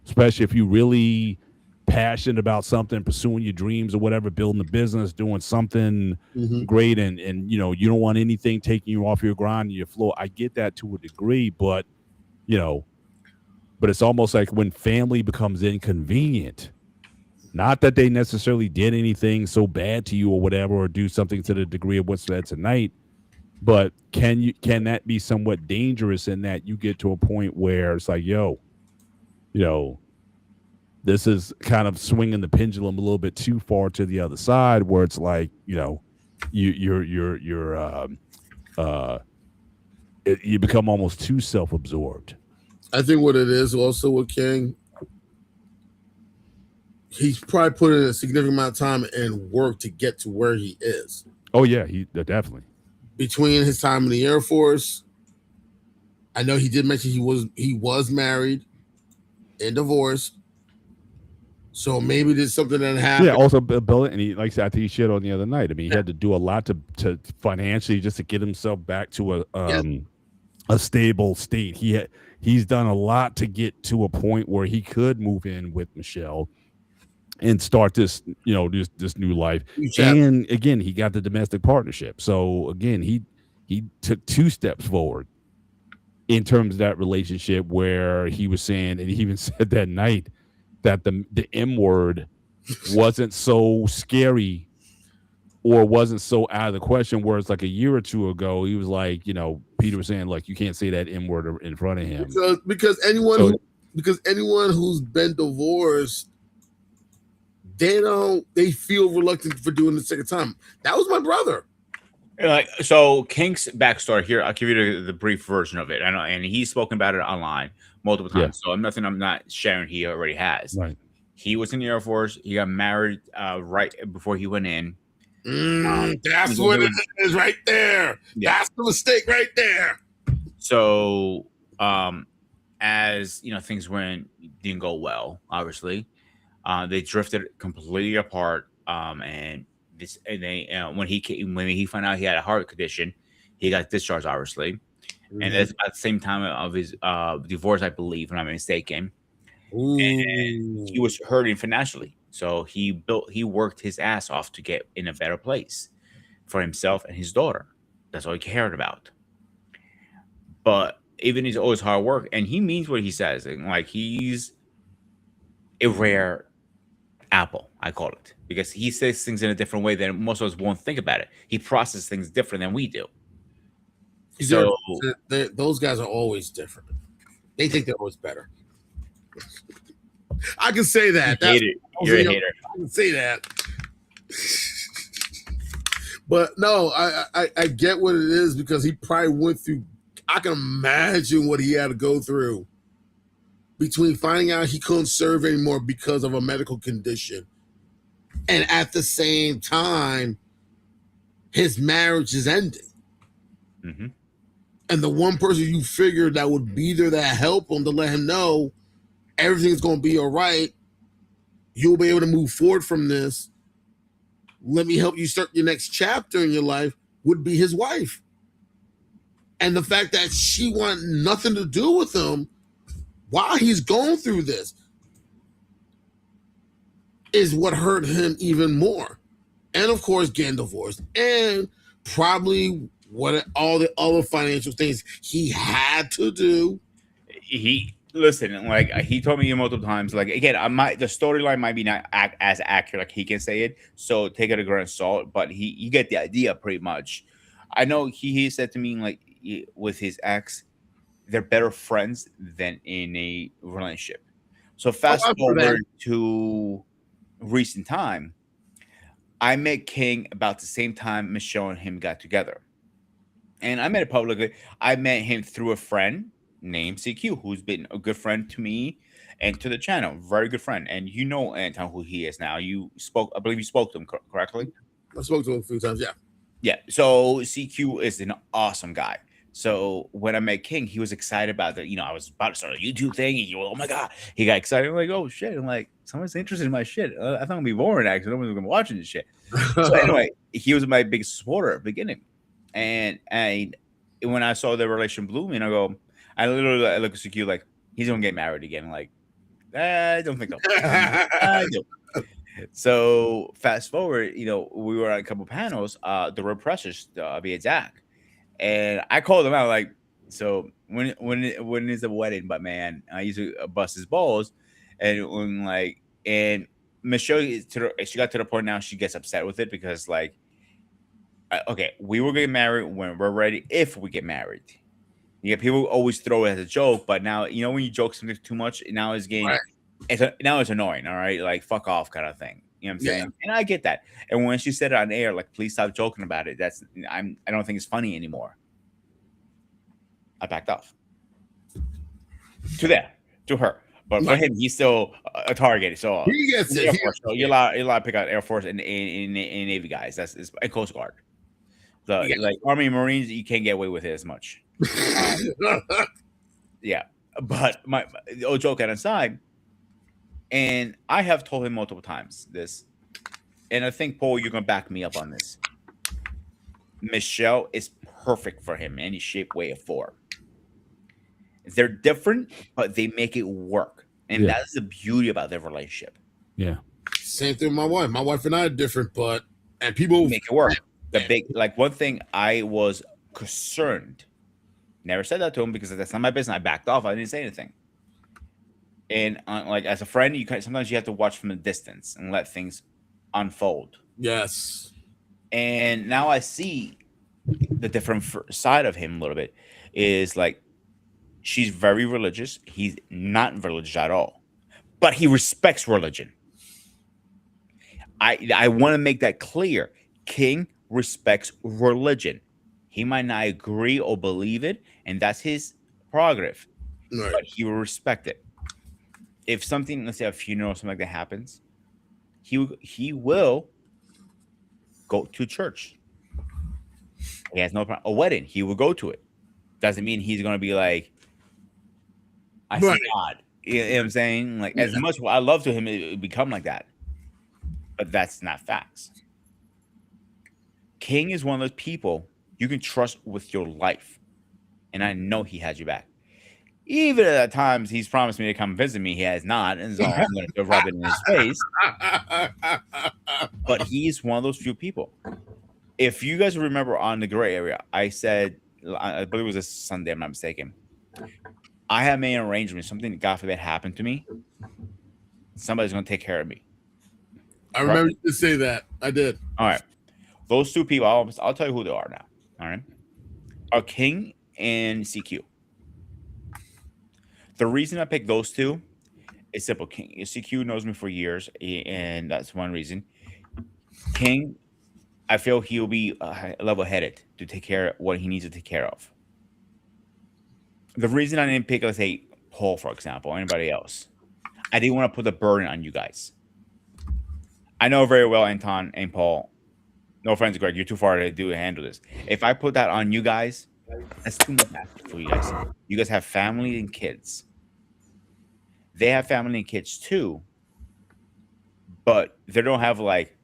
especially if you really passionate about something, pursuing your dreams or whatever, building a business, doing something great, and you don't want anything taking you off your grind and your flow. I get that to a degree, but but it's almost like when family becomes inconvenient, not that they necessarily did anything so bad to you or whatever, or do something to the degree of what's said tonight, but can that be somewhat dangerous in that you get to a point where it's like, you know, this is kind of swinging the pendulum a little bit too far to the other side, where it's like, you know, you become almost too self-absorbed. I think what it is also with King, he's probably put in a significant amount of time and work to get to where he is. Oh yeah, he definitely. Between his time in the Air Force, I know he did mention he was married and divorced. So maybe there's something that happened. Yeah, also Bill, and he, like I said, I think he shared on the other night. I mean, he had to do a lot to financially just to get himself back to a stable state. He's done a lot to get to a point where he could move in with Michelle and start this, you know, this new life. And again, he got the domestic partnership. So again, he took 2 steps forward in terms of that relationship, where he was saying, and he even said that night, that the M word wasn't so scary or wasn't so out of the question, where it's like a year or two ago, he was like, you know, Peter was saying, like, you can't say that M word in front of him. Because anyone who's been divorced, they feel reluctant for doing the second time. That was my brother. Like, so King's backstory here, I'll give you the brief version of it. I know, and he's spoken about it online multiple times. So nothing I'm not sharing he already has. Right. He was in the Air Force. He got married right before he went in. That's what it is right there. Yeah. That's the mistake right there. So as you know, things didn't go well, obviously. They drifted completely apart. And when he found out he had a heart condition, he got discharged, obviously. And that's at the same time of his divorce, I believe, if I'm not mistaken. And he was hurting financially, so he worked his ass off to get in a better place for himself and his daughter. That's all he cared about. But even his always hard work, and he means what he says. And like, he's a rare apple, I call it, because he says things in a different way than most of us won't think about it. He processes things different than we do. So those guys are always different. They think they're always better. I can say that. You're a hater. I can say that. But no, I get what it is, because he probably went through. I can imagine what he had to go through between finding out he couldn't serve anymore because of a medical condition, and at the same time, his marriage is ending. Mm-hmm. And the one person you figured that would be there to help him, to let him know everything's going to be all right, you'll be able to move forward from this, let me help you start your next chapter in your life, would be his wife. And the fact that she wanted nothing to do with him while he's going through this is what hurt him even more. And of course, getting divorced, and probably all the other financial things he had to do. Listen, like he told me multiple times, like, again, the storyline might be not as accurate like he can say it, so take it a grain of salt, but you get the idea pretty much. I know he said to me, like, with his ex, they're better friends than in a relationship. So fast forward to recent time, I met King about the same time Michelle and him got together. And I met it publicly. I met him through a friend named CQ, who's been a good friend to me and to the channel. Very good friend. And you know, Anton, who he is now. I believe you spoke to him correctly? I spoke to him a few times, yeah. Yeah. So CQ is an awesome guy. So when I met King, he was excited about that. You know, I was about to start a YouTube thing, and oh my God, he got excited. I'm like, oh shit. I'm like, someone's interested in my shit. I thought it'd be boring, actually. No one's gonna be watching this shit. So anyway, he was my biggest supporter at the beginning. And when I saw the relation blooming, I literally look at CQ like, he's gonna get married again. Like, I don't think so. I do. So fast forward, you know, we were on a couple panels, the Real Precious via Zach, and I called him out like, so when is the wedding? But man, I used to bust his balls, and Michelle, she got to the point now she gets upset with it because like, okay, we were getting married when we're ready. If we get married, Yeah, people always throw it as a joke, but now you know when you joke something too much, now it's getting Right. now it's annoying. All right, like fuck off kind of thing. You know what I'm Yeah. saying? And I get that. And when she said it on air, like please stop joking about it. I don't think it's funny anymore. I backed off. To her. But for Right. him, he's still a target. So He gets Air it. Force, so you're allowed to pick out Air Force and Navy guys. That's and Coast Guard. Yeah. Like Army and Marines, you can't get away with it as much. Yeah, but my old joke aside, and I have told him multiple times this, and I think Paul, you're gonna back me up on this. Michelle is perfect for him, any shape, way, or form. They're different, but they make it work, and Yeah. that's the beauty about their relationship. Yeah. Same thing with my wife. My wife and I are different, and people Make it work. One thing I was concerned. Never said that to him because that's not my business. I backed off. I didn't say anything. And like as a friend, sometimes you have to watch from a distance and let things unfold. Yes. And now I see the different side of him a little bit. Is like she's very religious. He's not religious at all, but he respects religion. I want to make that clear. King respects religion. He might not agree or believe it, and that's his prerogative. Right. But he will respect it. If something, let's say a funeral or something like that happens, he will go to church. He has no problem. A wedding, he will go to it. Doesn't mean he's going to be like, I see Right. God. You know what I'm saying? Like, as much I love to him, it would become like that. But that's not facts. King is one of those people you can trust with your life. And I know he has your back. Even at times he's promised me to come visit me, he has not. And so I'm going to rub it in his face. But he's one of those few people. If you guys remember on the gray area, I said, I believe it was a Sunday, I'm not mistaken. I have made an arrangement. Something, God forbid, happened to me. Somebody's going to take care of me. I remember you to say that. I did. All right. Those two people, I'll tell you who they are now. All right. Are King and CQ. The reason I picked those two is simple. CQ knows me for years, and that's one reason. King, I feel he'll be level-headed to take care of what he needs to take care of. The reason I didn't pick, let's say, Paul, for example, or anybody else, I didn't want to put the burden on you guys. I know very well, Anton and Paul. No offense, Greg, you're too far to handle this. If I put that on you guys, that's too much for you guys. You guys have family and kids. They have family and kids too, but they don't have like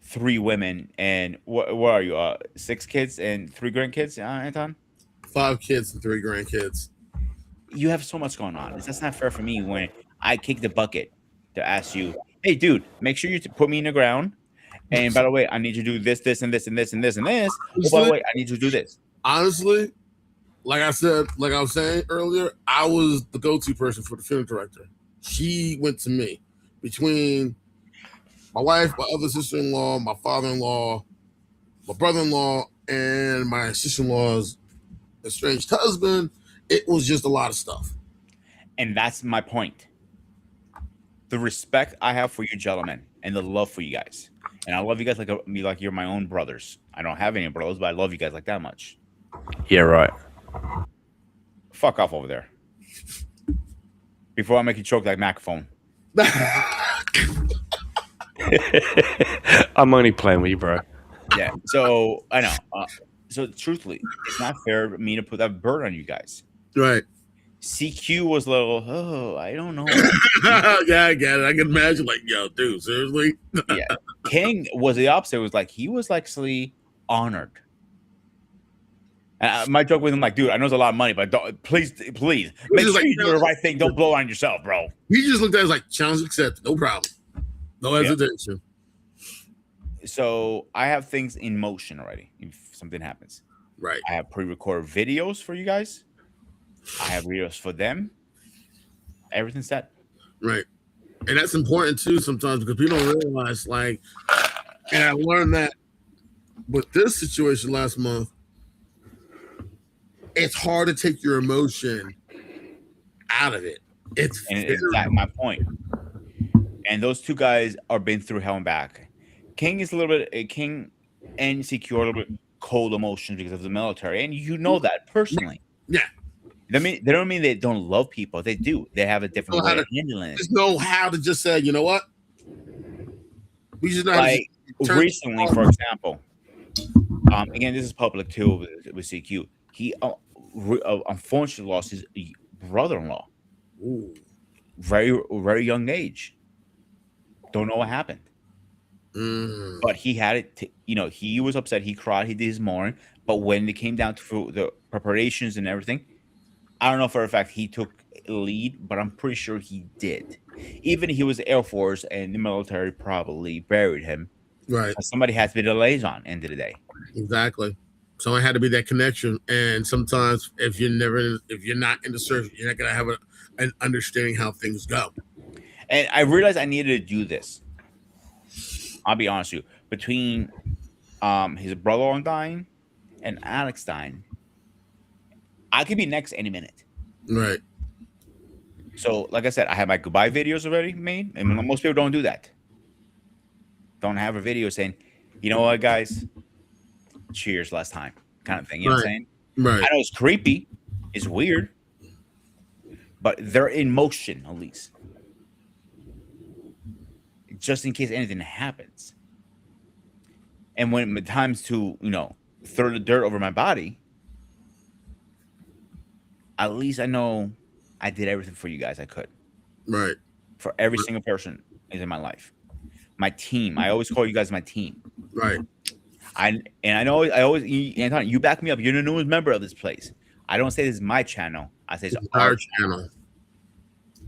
3 women and what are you? 6 kids and 3 grandkids, Anton? 5 kids and 3 grandkids. You have so much going on. That's not fair for me when I kick the bucket to ask you, hey, dude, make sure you put me in the ground. And by the way, I need you to do this, this, and this, and this, and this, and this. Oh, by the way, I need you to do this. Honestly, like I was saying earlier, I was the go-to person for the film director. She went to me. Between my wife, my other sister-in-law, my father-in-law, my brother-in-law, and my sister-in-law's estranged husband, it was just a lot of stuff. And that's my point. The respect I have for you gentlemen and the love for you guys. And I love you guys like you're my own brothers. I don't have any brothers, but I love you guys like that much. Yeah, right. Fuck off over there. Before I make you choke like microphone. I'm only playing with you, bro. Yeah. So I know. So truthfully, it's not fair for me to put that burden on you guys. Right. CQ was a little, I don't know. Yeah, I get it. I can imagine, like, yo, dude, seriously? Yeah. King was the opposite. It was like he was actually honored. My joke with him, like, dude, I know it's a lot of money, but please, make sure like, you do the right thing. Don't blow on yourself, bro. He just looked at it like, challenge accepted. No problem. No hesitation. So I have things in motion already. If something happens, Right. I have pre-recorded videos for you guys. I have videos for them. Everything's set. Right. And that's important too sometimes because people don't realize, like, and I learned that with this situation last month, it's hard to take your emotion out of it. It's And very- that's my point. And those two guys are been through hell and back. King is a little bit King and CQ are a little bit cold emotions because of the military, and you know that personally. Yeah. They don't mean they don't love people. They do. They have a different Know how way of to- handling it. just know how to just say, you know what? We just not Like turn- recently, for example, again, this is public too with CQ. He unfortunately lost his brother-in-law, Ooh. very young age. Don't know what happened, Mm. but he had it. He was upset. He cried. He did his mourning. But when it came down to the preparations and everything, I don't know for a fact he took lead, but I'm pretty sure he did. Even he was Air Force and the military probably buried him. Right. Somebody has to be the liaison end of the day. Exactly. Someone had to be that connection. And sometimes if you're not in the service, you're not gonna have an understanding how things go. And I realized I needed to do this. I'll be honest with you. Between his brother dying and Alex dying, I could be next any minute. Right. So, like I said, I have my goodbye videos already made, and most people don't do that. Don't have a video saying, "You know what, guys? Cheers last time," kind of thing. You know what I'm saying? Right. I know it's creepy, it's weird, but they're in motion at least, just in case anything happens. And when it times to throw the dirt over my body, at least I know I did everything for you guys I could. Right. For every single person is in my life. My team. I always call you guys my team. Right. I always Anton, you back me up. You're the newest member of this place. I don't say this is my channel. I say it's It's our our channel. channel.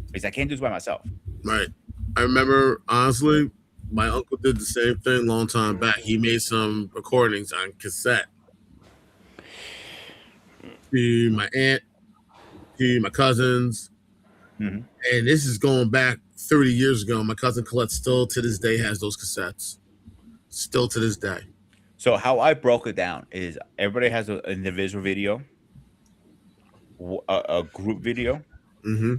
Because I can't do this by myself. Right. I remember, honestly, my uncle did the same thing a long time back. He made some recordings on cassette. To my aunt, to my cousins. Mhm. And this is going back 30 years ago. My cousin Colette still to this day has those cassettes. Still to this day. So how I broke it down is everybody has an individual video, a group video Mm-hmm.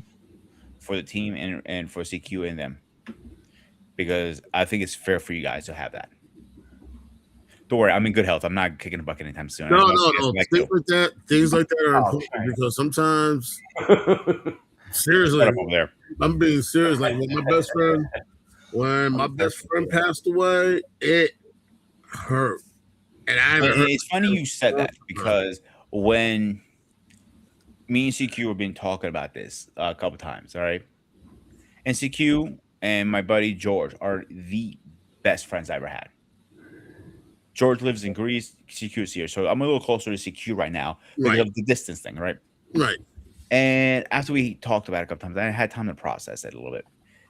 for the team and for CQ and them. Because I think it's fair for you guys to have that. Don't worry, I'm in good health. I'm not kicking a bucket anytime soon. No. Like Things like that are Oh, important okay. because sometimes, Shut seriously, up over there. I'm being serious. Like when my best friend passed away, it hurt. And I haven't And heard it's funny you said that because when me and CQ have been talking about this a couple times, all right? And CQ and my buddy George are the best friends I ever had. George lives in Greece, CQ is here. So I'm a little closer to CQ right now because Right. of the distance thing, right? right. And after we talked about it a couple times, I had time to process it a little bit.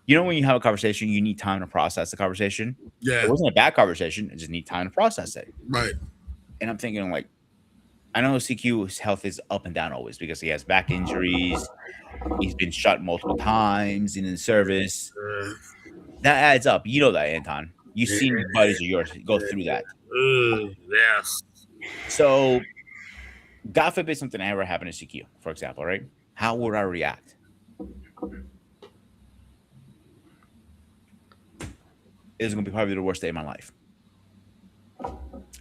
You know, when you have a conversation, you need time to process the conversation. Yeah. It wasn't a bad conversation. I just need time to process it. Right. And I'm thinking, like, I know CQ's health is up and down always because he has back injuries. He's been shot multiple times in the service. That adds up. You know that, Anton. You've seen buddies of yours go through that. Yes. So, God forbid something ever happened to CQ, for example, right? How would I react? It's going to be probably the worst day of my life.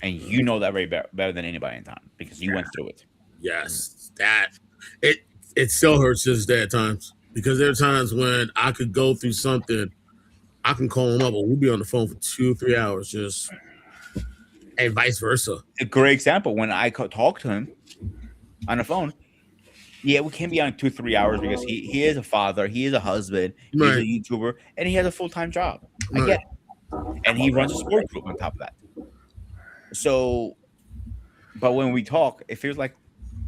And you know that better than anybody in time because you went through it. Yes. That it still hurts to this day at times because there are times when I could go through something, I can call him up, but we'll be on the phone for 2-3 hours, just and vice versa. A great example when I talk to him on the phone. Yeah, we can be on 2-3 hours because he is a father, he is a husband, he's Right. a YouTuber, and he has a full-time job. I Right. get it. And he runs a sport group on top of that. So, but when we talk, it feels like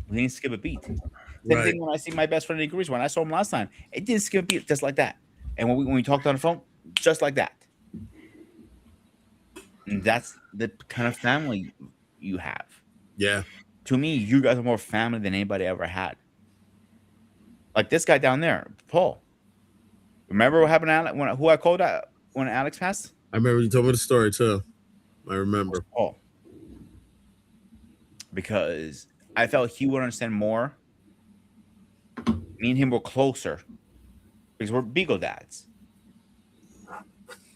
we didn't skip a beat. Same Right. thing when I see my best friend in Greece. When I saw him last time, it didn't skip a beat, just like that. And when we talked on the phone, just like that. And that's the kind of family you have. Yeah. To me, you guys are more family than anybody ever had. Like this guy down there, Paul. Remember what happened to Alex, who I called out when Alex passed? I remember you told me the story too. I remember. Paul. Because I felt he would understand more. Me and him were closer because we're Beagle dads.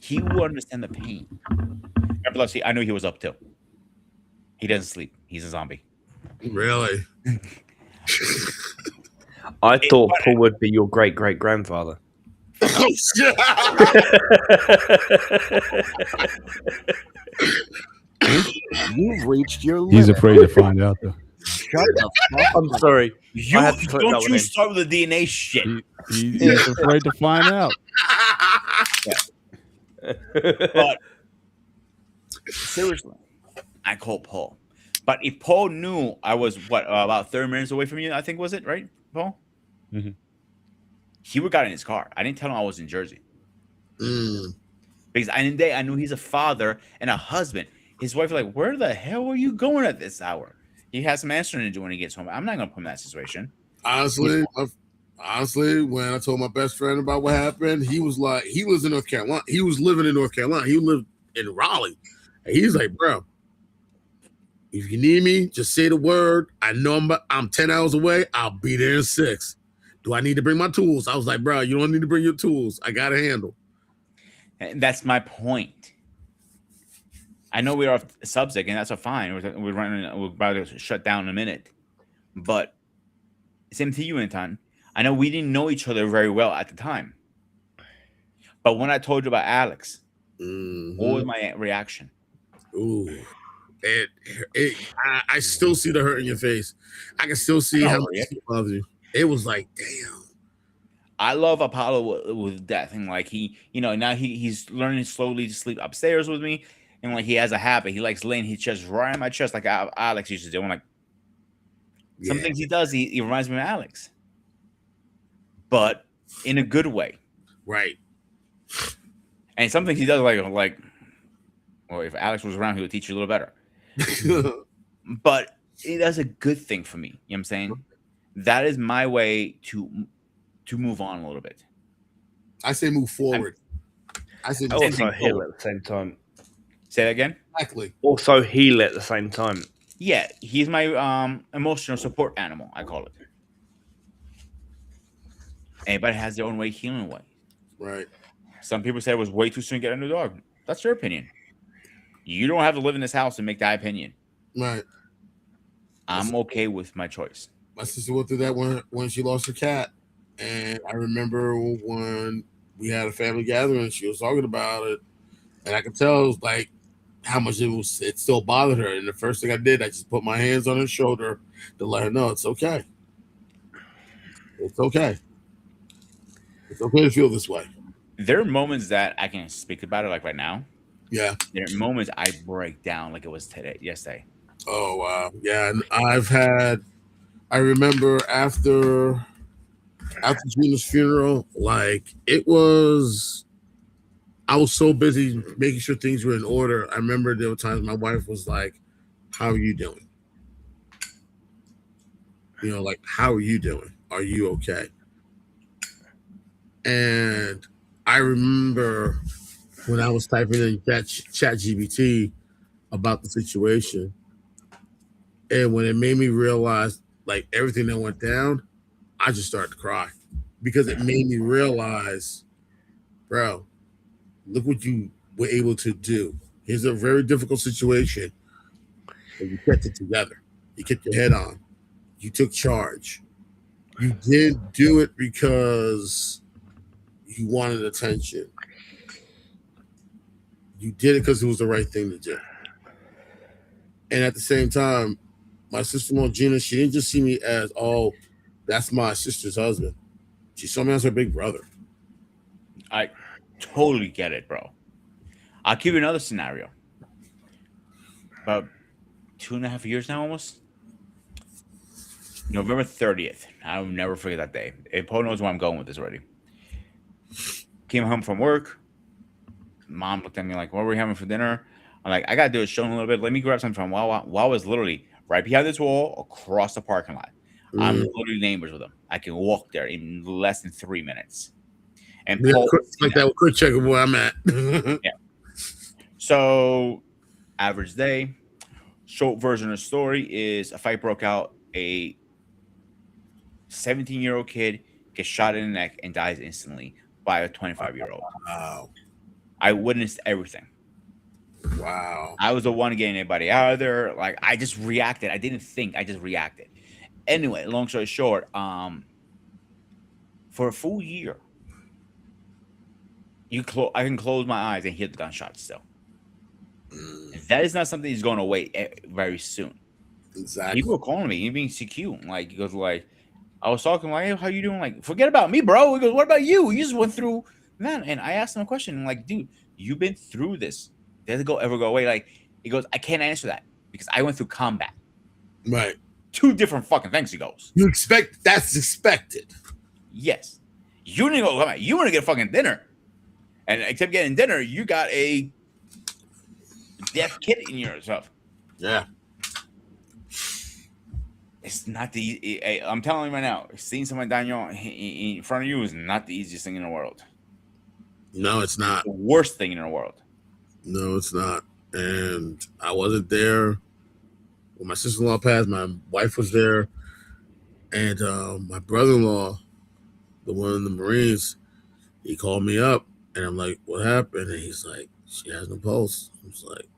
He would understand the pain. Epilepsy, I knew he was up too. He doesn't sleep. He's a zombie. Really? I thought Paul would be your great great grandfather. Oh, shit. You've reached your limit. He's afraid to find out though. Shut the fuck I'm sorry. You I had to put that don't one you in. start with the DNA shit. He's afraid to find out. But seriously, I called Paul. But if Paul knew I was about 30 minutes away from you, I think was it right, Paul? Mhm. He would have got in his car. I didn't tell him I was in Jersey Mm. because I knew he's a father and a husband. His wife was like, "Where the hell are you going at this hour?" He has some answering to do when he gets home. I'm not gonna put him in that situation. Honestly, when I told my best friend about what happened, he was like, he lives in North Carolina. He was living in North Carolina. He lived in Raleigh. And he's like, bro, if you need me, just say the word. I know I'm 10 hours away. I'll be there in 6. Do I need to bring my tools? I was like, bro, you don't need to bring your tools. I got a handle. And that's my point. I know we're off subject, and that's a fine. We're about to shut down in a minute. But same to you, Anton. I know we didn't know each other very well at the time. But when I told you about Alex, what was my reaction? Ooh. I still see the hurt in your face. I can still see how much it bothers you. It was like, damn. I love Apollo with death, and like now he's learning slowly to sleep upstairs with me, and like he has a habit. He likes laying his chest right on my chest, like Alex used to do. I'm like, some things he does, he reminds me of Alex, but in a good way, right? And some things he does, like, well, if Alex was around, he would teach you a little better. But it does a good thing for me. You know what I'm saying? That is my way to move on a little bit. I say move forward. I say move Also thing heal forward. at the same time. Say that again. Exactly. Also heal at the same time. Yeah, he's my emotional support animal, I call it. Everybody has their own way of healing way. Right. Some people say it was way too soon to get a new dog. That's their opinion. You don't have to live in this house and make that opinion. Right. I'm okay with my choice. My sister went through that when she lost her cat. And I remember when we had a family gathering, she was talking about it. And I could tell it was like how much it still bothered her. And the first thing I did, I just put my hands on her shoulder to let her know it's okay. It's okay. It's okay to feel this way. There are moments that I can speak about it, like right now. Yeah. There are moments I break down like it was yesterday. Oh, wow. Yeah. And I remember after Gina's funeral, like I was so busy making sure things were in order. I remember there were times my wife was like, how are you doing? Like, how are you doing? Are you okay? And I remember when I was typing in ChatGPT about the situation, and when it made me realize like everything that went down, I just started to cry because it made me realize, bro, look what you were able to do. Here's a very difficult situation, but you kept it together. You kept your head on. You took charge. You didn't do it because you wanted attention. You did it because it was the right thing to do. And at the same time, my sister-in-law, Gina, she didn't just see me as, oh, that's my sister's husband. She saw me as her big brother. I totally get it, bro. I'll give you another scenario. About 2.5 years now, almost. November 30th. I'll never forget that day. Paul knows where I'm going with this already. Came home from work. Mom looked at me like, what were we having for dinner? I'm like, I got to do a show in a little bit. Let me grab something from Wawa. Wawa's literally right behind this wall across the parking lot. I'm literally neighbors with him. I can walk there in less than 3 minutes. And Paul, quick check of where I'm at. Yeah. So, average day. Short version of the story is a fight broke out a 17-year-old kid gets shot in the neck and dies instantly by a 25-year-old. Wow. I witnessed everything. Wow. I was the one getting anybody out of there. Like, I just reacted. I didn't think. I just reacted. Anyway, long story short, for a full year, I can close my eyes and hear the gunshots still. That is not something that's going away very soon. Exactly. People are calling me, even CQ. Like, he goes, like, I was talking, like, hey, how you doing? Like, forget about me, bro. He goes, what about you? You just went through that. And I asked him a question. I'm like, dude, you've been through this. Does it ever go away? Like, he goes, I can't answer that because I went through combat. Right. 2 different fucking things, he goes. That's expected. Yes. You didn't go, you want to get fucking dinner. And except getting dinner, you got a deaf kid in yourself. Yeah. It's not the. I'm telling you right now, seeing someone die in front of you is not the easiest thing in the world. No, it's not. The worst thing in the world. No, it's not. And I wasn't there when my sister-in-law passed. My wife was there, and my brother-in-law, the one in the Marines, he called me up, and I'm like, "What happened?" And he's like, "She has no pulse." I was like,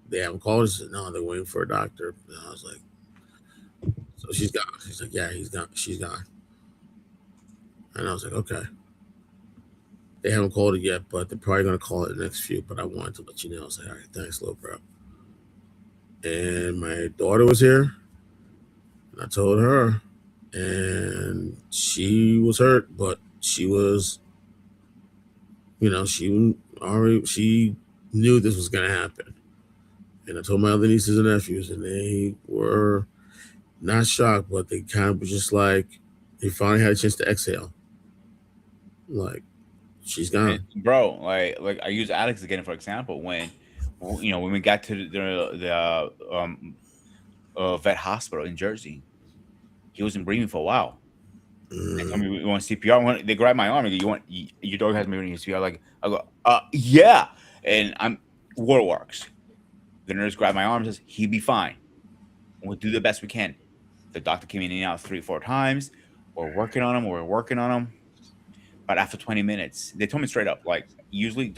"They haven't called us." He said, "No, they're waiting for a doctor." And I was like, "So she's gone." He's like, "Yeah, he's gone. She's gone." And I was like, "Okay." They haven't called it yet, but they're probably going to call it the next few. But I wanted to let you know. I was like, all right, thanks, little bro. And my daughter was here. And I told her. And she was hurt, but she was, she knew this was going to happen. And I told my other nieces and nephews, and they were not shocked, but they kind of was just like, they finally had a chance to exhale. Like, she's gone, bro. Like I use Alex again for example. When we got to the vet hospital in Jersey, he wasn't breathing for a while. They told me we want CPR. They grabbed my arm and go, your dog has me doing CPR. Like, I go, yeah. And I'm waterworks. The nurse grabbed my arm and says, he'll be fine. We'll do the best we can. The doctor came in and out 3-4 times. We're working on him. But after 20 minutes, they told me straight up, like, usually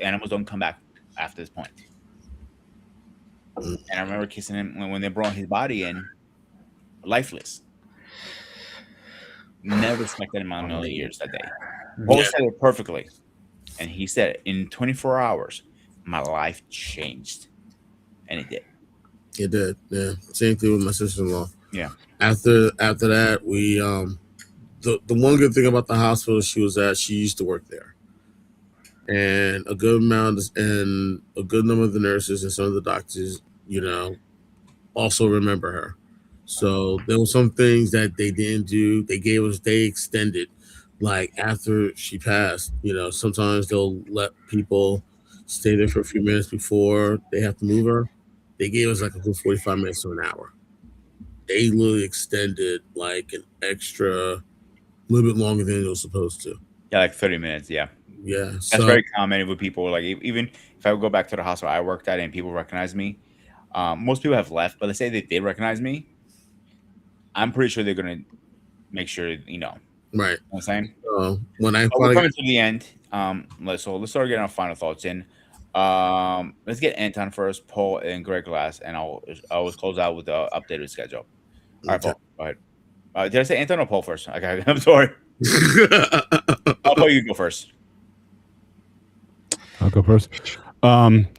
animals don't come back after this point. And I remember kissing him when they brought his body in, lifeless. Never expected him in a million years that day. Both said it perfectly. And he said, in 24 hours, my life changed. And it did. It did, yeah. Same thing with my sister-in-law. Yeah. After that, we the one good thing about the hospital she was at, she used to work there, and a good number of the nurses and some of the doctors, also remember her. So there were some things that they didn't do. They extended, like after she passed. Sometimes they'll let people stay there for a few minutes before they have to move her. They gave us like a good 45 minutes to an hour. They literally extended like an extra, a little bit longer than it was supposed to. Yeah, like 30 minutes. Yeah. Yeah. That's very common with people. Like, even if I would go back to the hospital I worked at and people recognize me, most people have left, but let's say they did recognize me, I'm pretty sure they're going to make sure, Right. You know what I'm saying? When I we're coming to the end. Let's start getting our final thoughts in. Let's get Anton first, Paul, and Greg last, and I'll always close out with the updated schedule. All right, Paul, go ahead. Did I say Anton or Paul first? Okay, I'm sorry. Paul, you go first. I'll go first.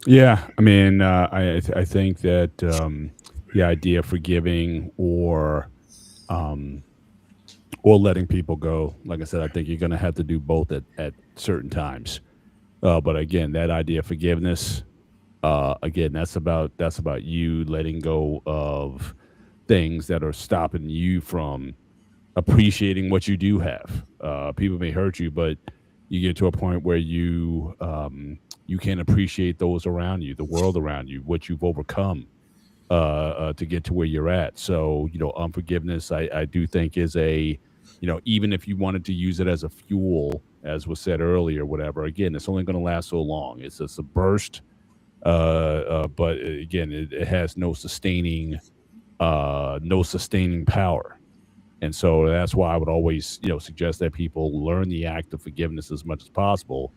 Yeah, I mean, I think that the idea of forgiving or letting people go, like I said, I think you're going to have to do both at certain times. But again, that idea of forgiveness, again, that's about you letting go of things that are stopping you from appreciating what you do have. People may hurt you, but you get to a point where you can appreciate those around you, the world around you, what you've overcome to get to where you're at. So, unforgiveness, I do think is a, even if you wanted to use it as a fuel, as was said earlier, whatever, again, it's only going to last so long. It's just a burst. But again, it has no sustaining no sustaining power. And so that's why I would always, suggest that people learn the act of forgiveness as much as possible.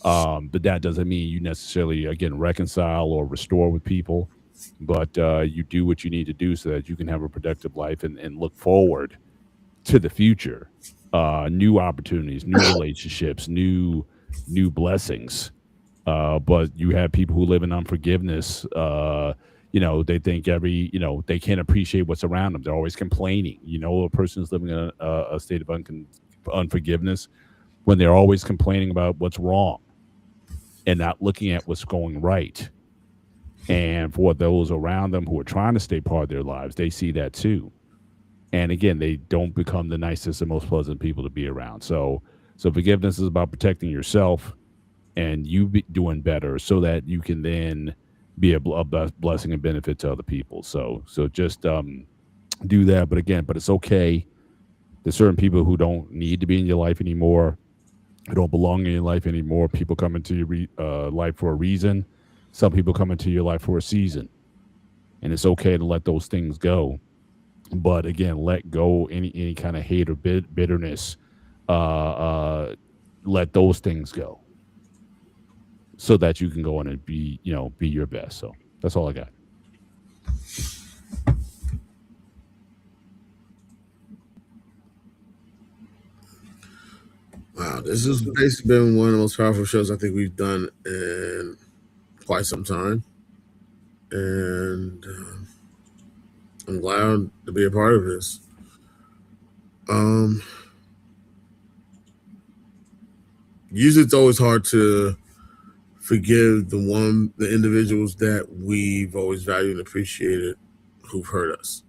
But that doesn't mean you necessarily, again, reconcile or restore with people, but you do what you need to do so that you can have a productive life and look forward to the future, new opportunities, new relationships, new blessings. But you have people who live in unforgiveness. They think they can't appreciate what's around them. They're always complaining. A person's living in a state of unforgiveness when they're always complaining about what's wrong and not looking at what's going right. And for those around them who are trying to stay part of their lives, they see that too. And again, they don't become the nicest and most pleasant people to be around. So forgiveness is about protecting yourself and you doing better so that you can then be a blessing and benefit to other people. So just do that. But it's okay. There's certain people who don't need to be in your life anymore, who don't belong in your life anymore. People come into your life for a reason. Some people come into your life for a season. And it's okay to let those things go. But again, let go any kind of hate or bitterness. Let those things go so that you can go in and be your best. So that's all I got. Wow, this has basically been one of the most powerful shows I think we've done in quite some time. And I'm glad to be a part of this. Usually it's always hard to forgive the individuals that we've always valued and appreciated who've hurt us.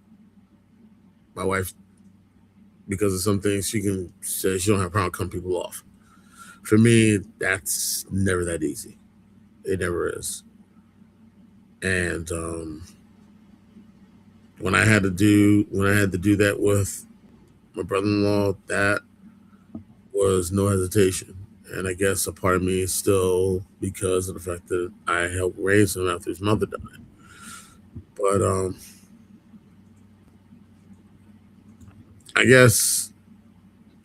My wife, because of some things, she can say she don't have a problem cutting people off. For me, that's never that easy. It never is. And when I had to do that with my brother-in-law, that was no hesitation. And I guess a part of me is still because of the fact that I helped raise him after his mother died. But I guess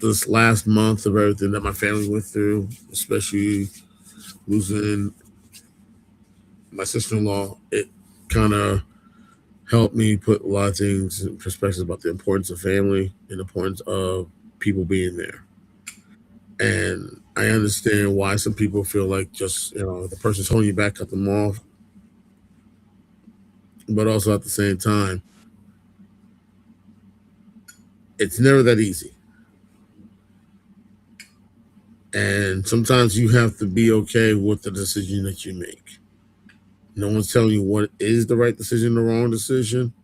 this last month of everything that my family went through, especially losing my sister-in-law, it kind of helped me put a lot of things in perspective about the importance of family and the importance of people being there. And I understand why some people feel like just, the person's holding you back, cut them off. But also at the same time, it's never that easy. And sometimes you have to be okay with the decision that you make. No one's telling you what is the right decision, the wrong decision.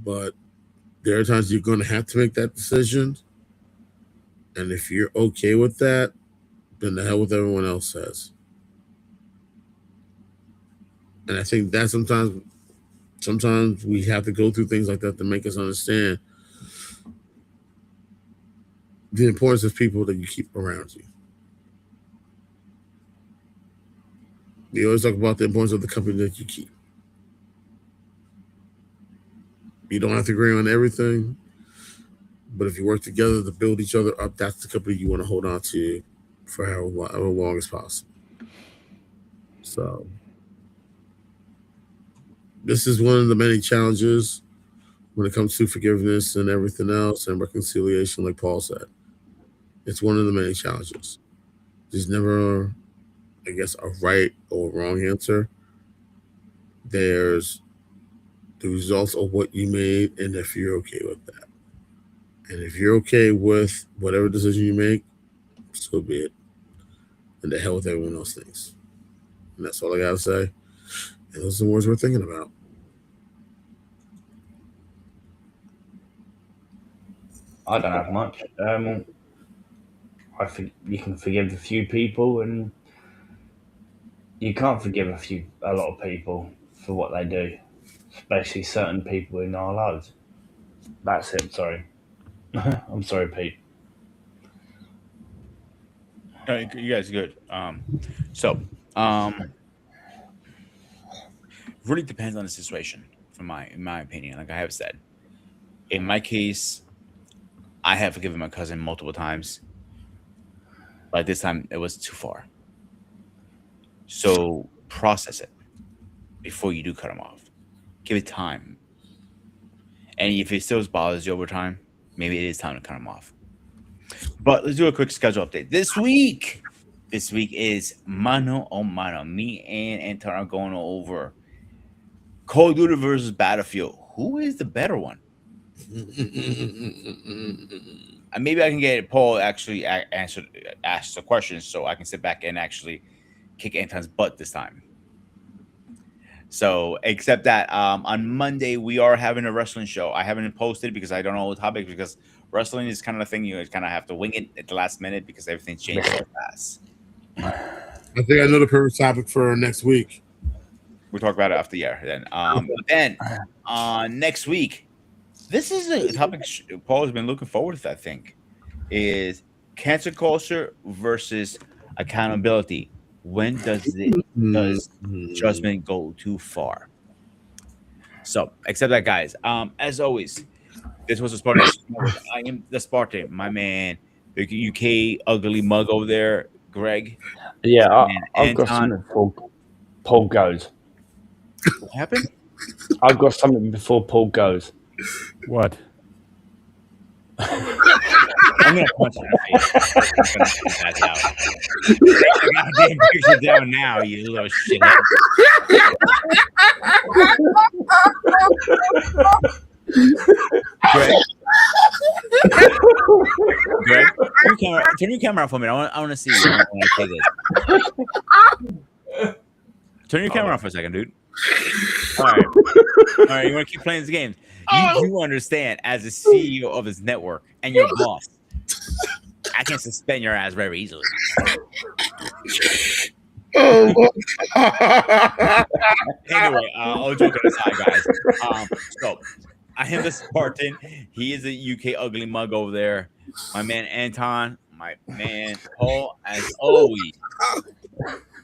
But there are times you're going to have to make that decision. And if you're okay with that, then the hell with everyone else says. And I think that sometimes we have to go through things like that to make us understand the importance of people that you keep around you. We always talk about the importance of the company that you keep. You don't have to agree on everything, but if you work together to build each other up, that's the company you want to hold on to for however long as possible. So this is one of the many challenges when it comes to forgiveness and everything else and reconciliation, like Paul said. It's one of the many challenges. There's never, I guess, a right or wrong answer. There's the results of what you made, and if you're okay with that. And if you're okay with whatever decision you make, so be it. And the hell with everyone else thinks. And that's all I gotta say. And those are the words we're thinking about. I don't have much. I think you can forgive a few people, and you can't forgive a lot of people for what they do, especially certain people in our lives. That's it. Sorry, I'm sorry, Pete. You guys are good. So really depends on the situation. For in my opinion. Like I have said, in my case, I have forgiven my cousin multiple times, but this time it was too far. So process it before you do cut him off. Give it time, and if it still bothers you over time, maybe it is time to cut him off. But let's do a quick schedule update. This week is mano a mano. Me and Anton are going over Call of Duty versus Battlefield. Who is the better one? Maybe I can get Paul actually ask the questions so I can sit back and actually kick Anton's butt this time. So, except that on Monday we are having a wrestling show. I haven't posted because I don't know the topic because wrestling is kind of a thing you kind of have to wing it at the last minute because everything's changed so fast. I think I know the perfect topic for next week. We'll talk about it after the air then. But then next week, this is a topic Paul has been looking forward to, I think, is cancer culture versus accountability. When does judgment go too far? So, except that, guys, as always, this was a Spartan. I am the Spartan, my man, the UK ugly mug over there, Greg. Yeah, and I've got Anton. something before Paul goes. What happened? I've got something before Paul goes. What? I'm gonna punch you in the face. That's out. Goddamn picture down now, you little shit. Greg, turn your camera off for a minute. I want to see you when I say this. Turn your camera off for a second, dude. All right. You want to keep playing this game? You do understand, as the CEO of this network and your boss, I can suspend your ass very easily. Anyway, all joking aside, guys. So I am the Spartan. He is a UK ugly mug over there. My man Anton, my man Paul, as always.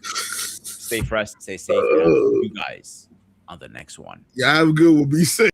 Stay fresh, stay safe, and I'll see you guys on the next one. Yeah, have a good one. Be safe.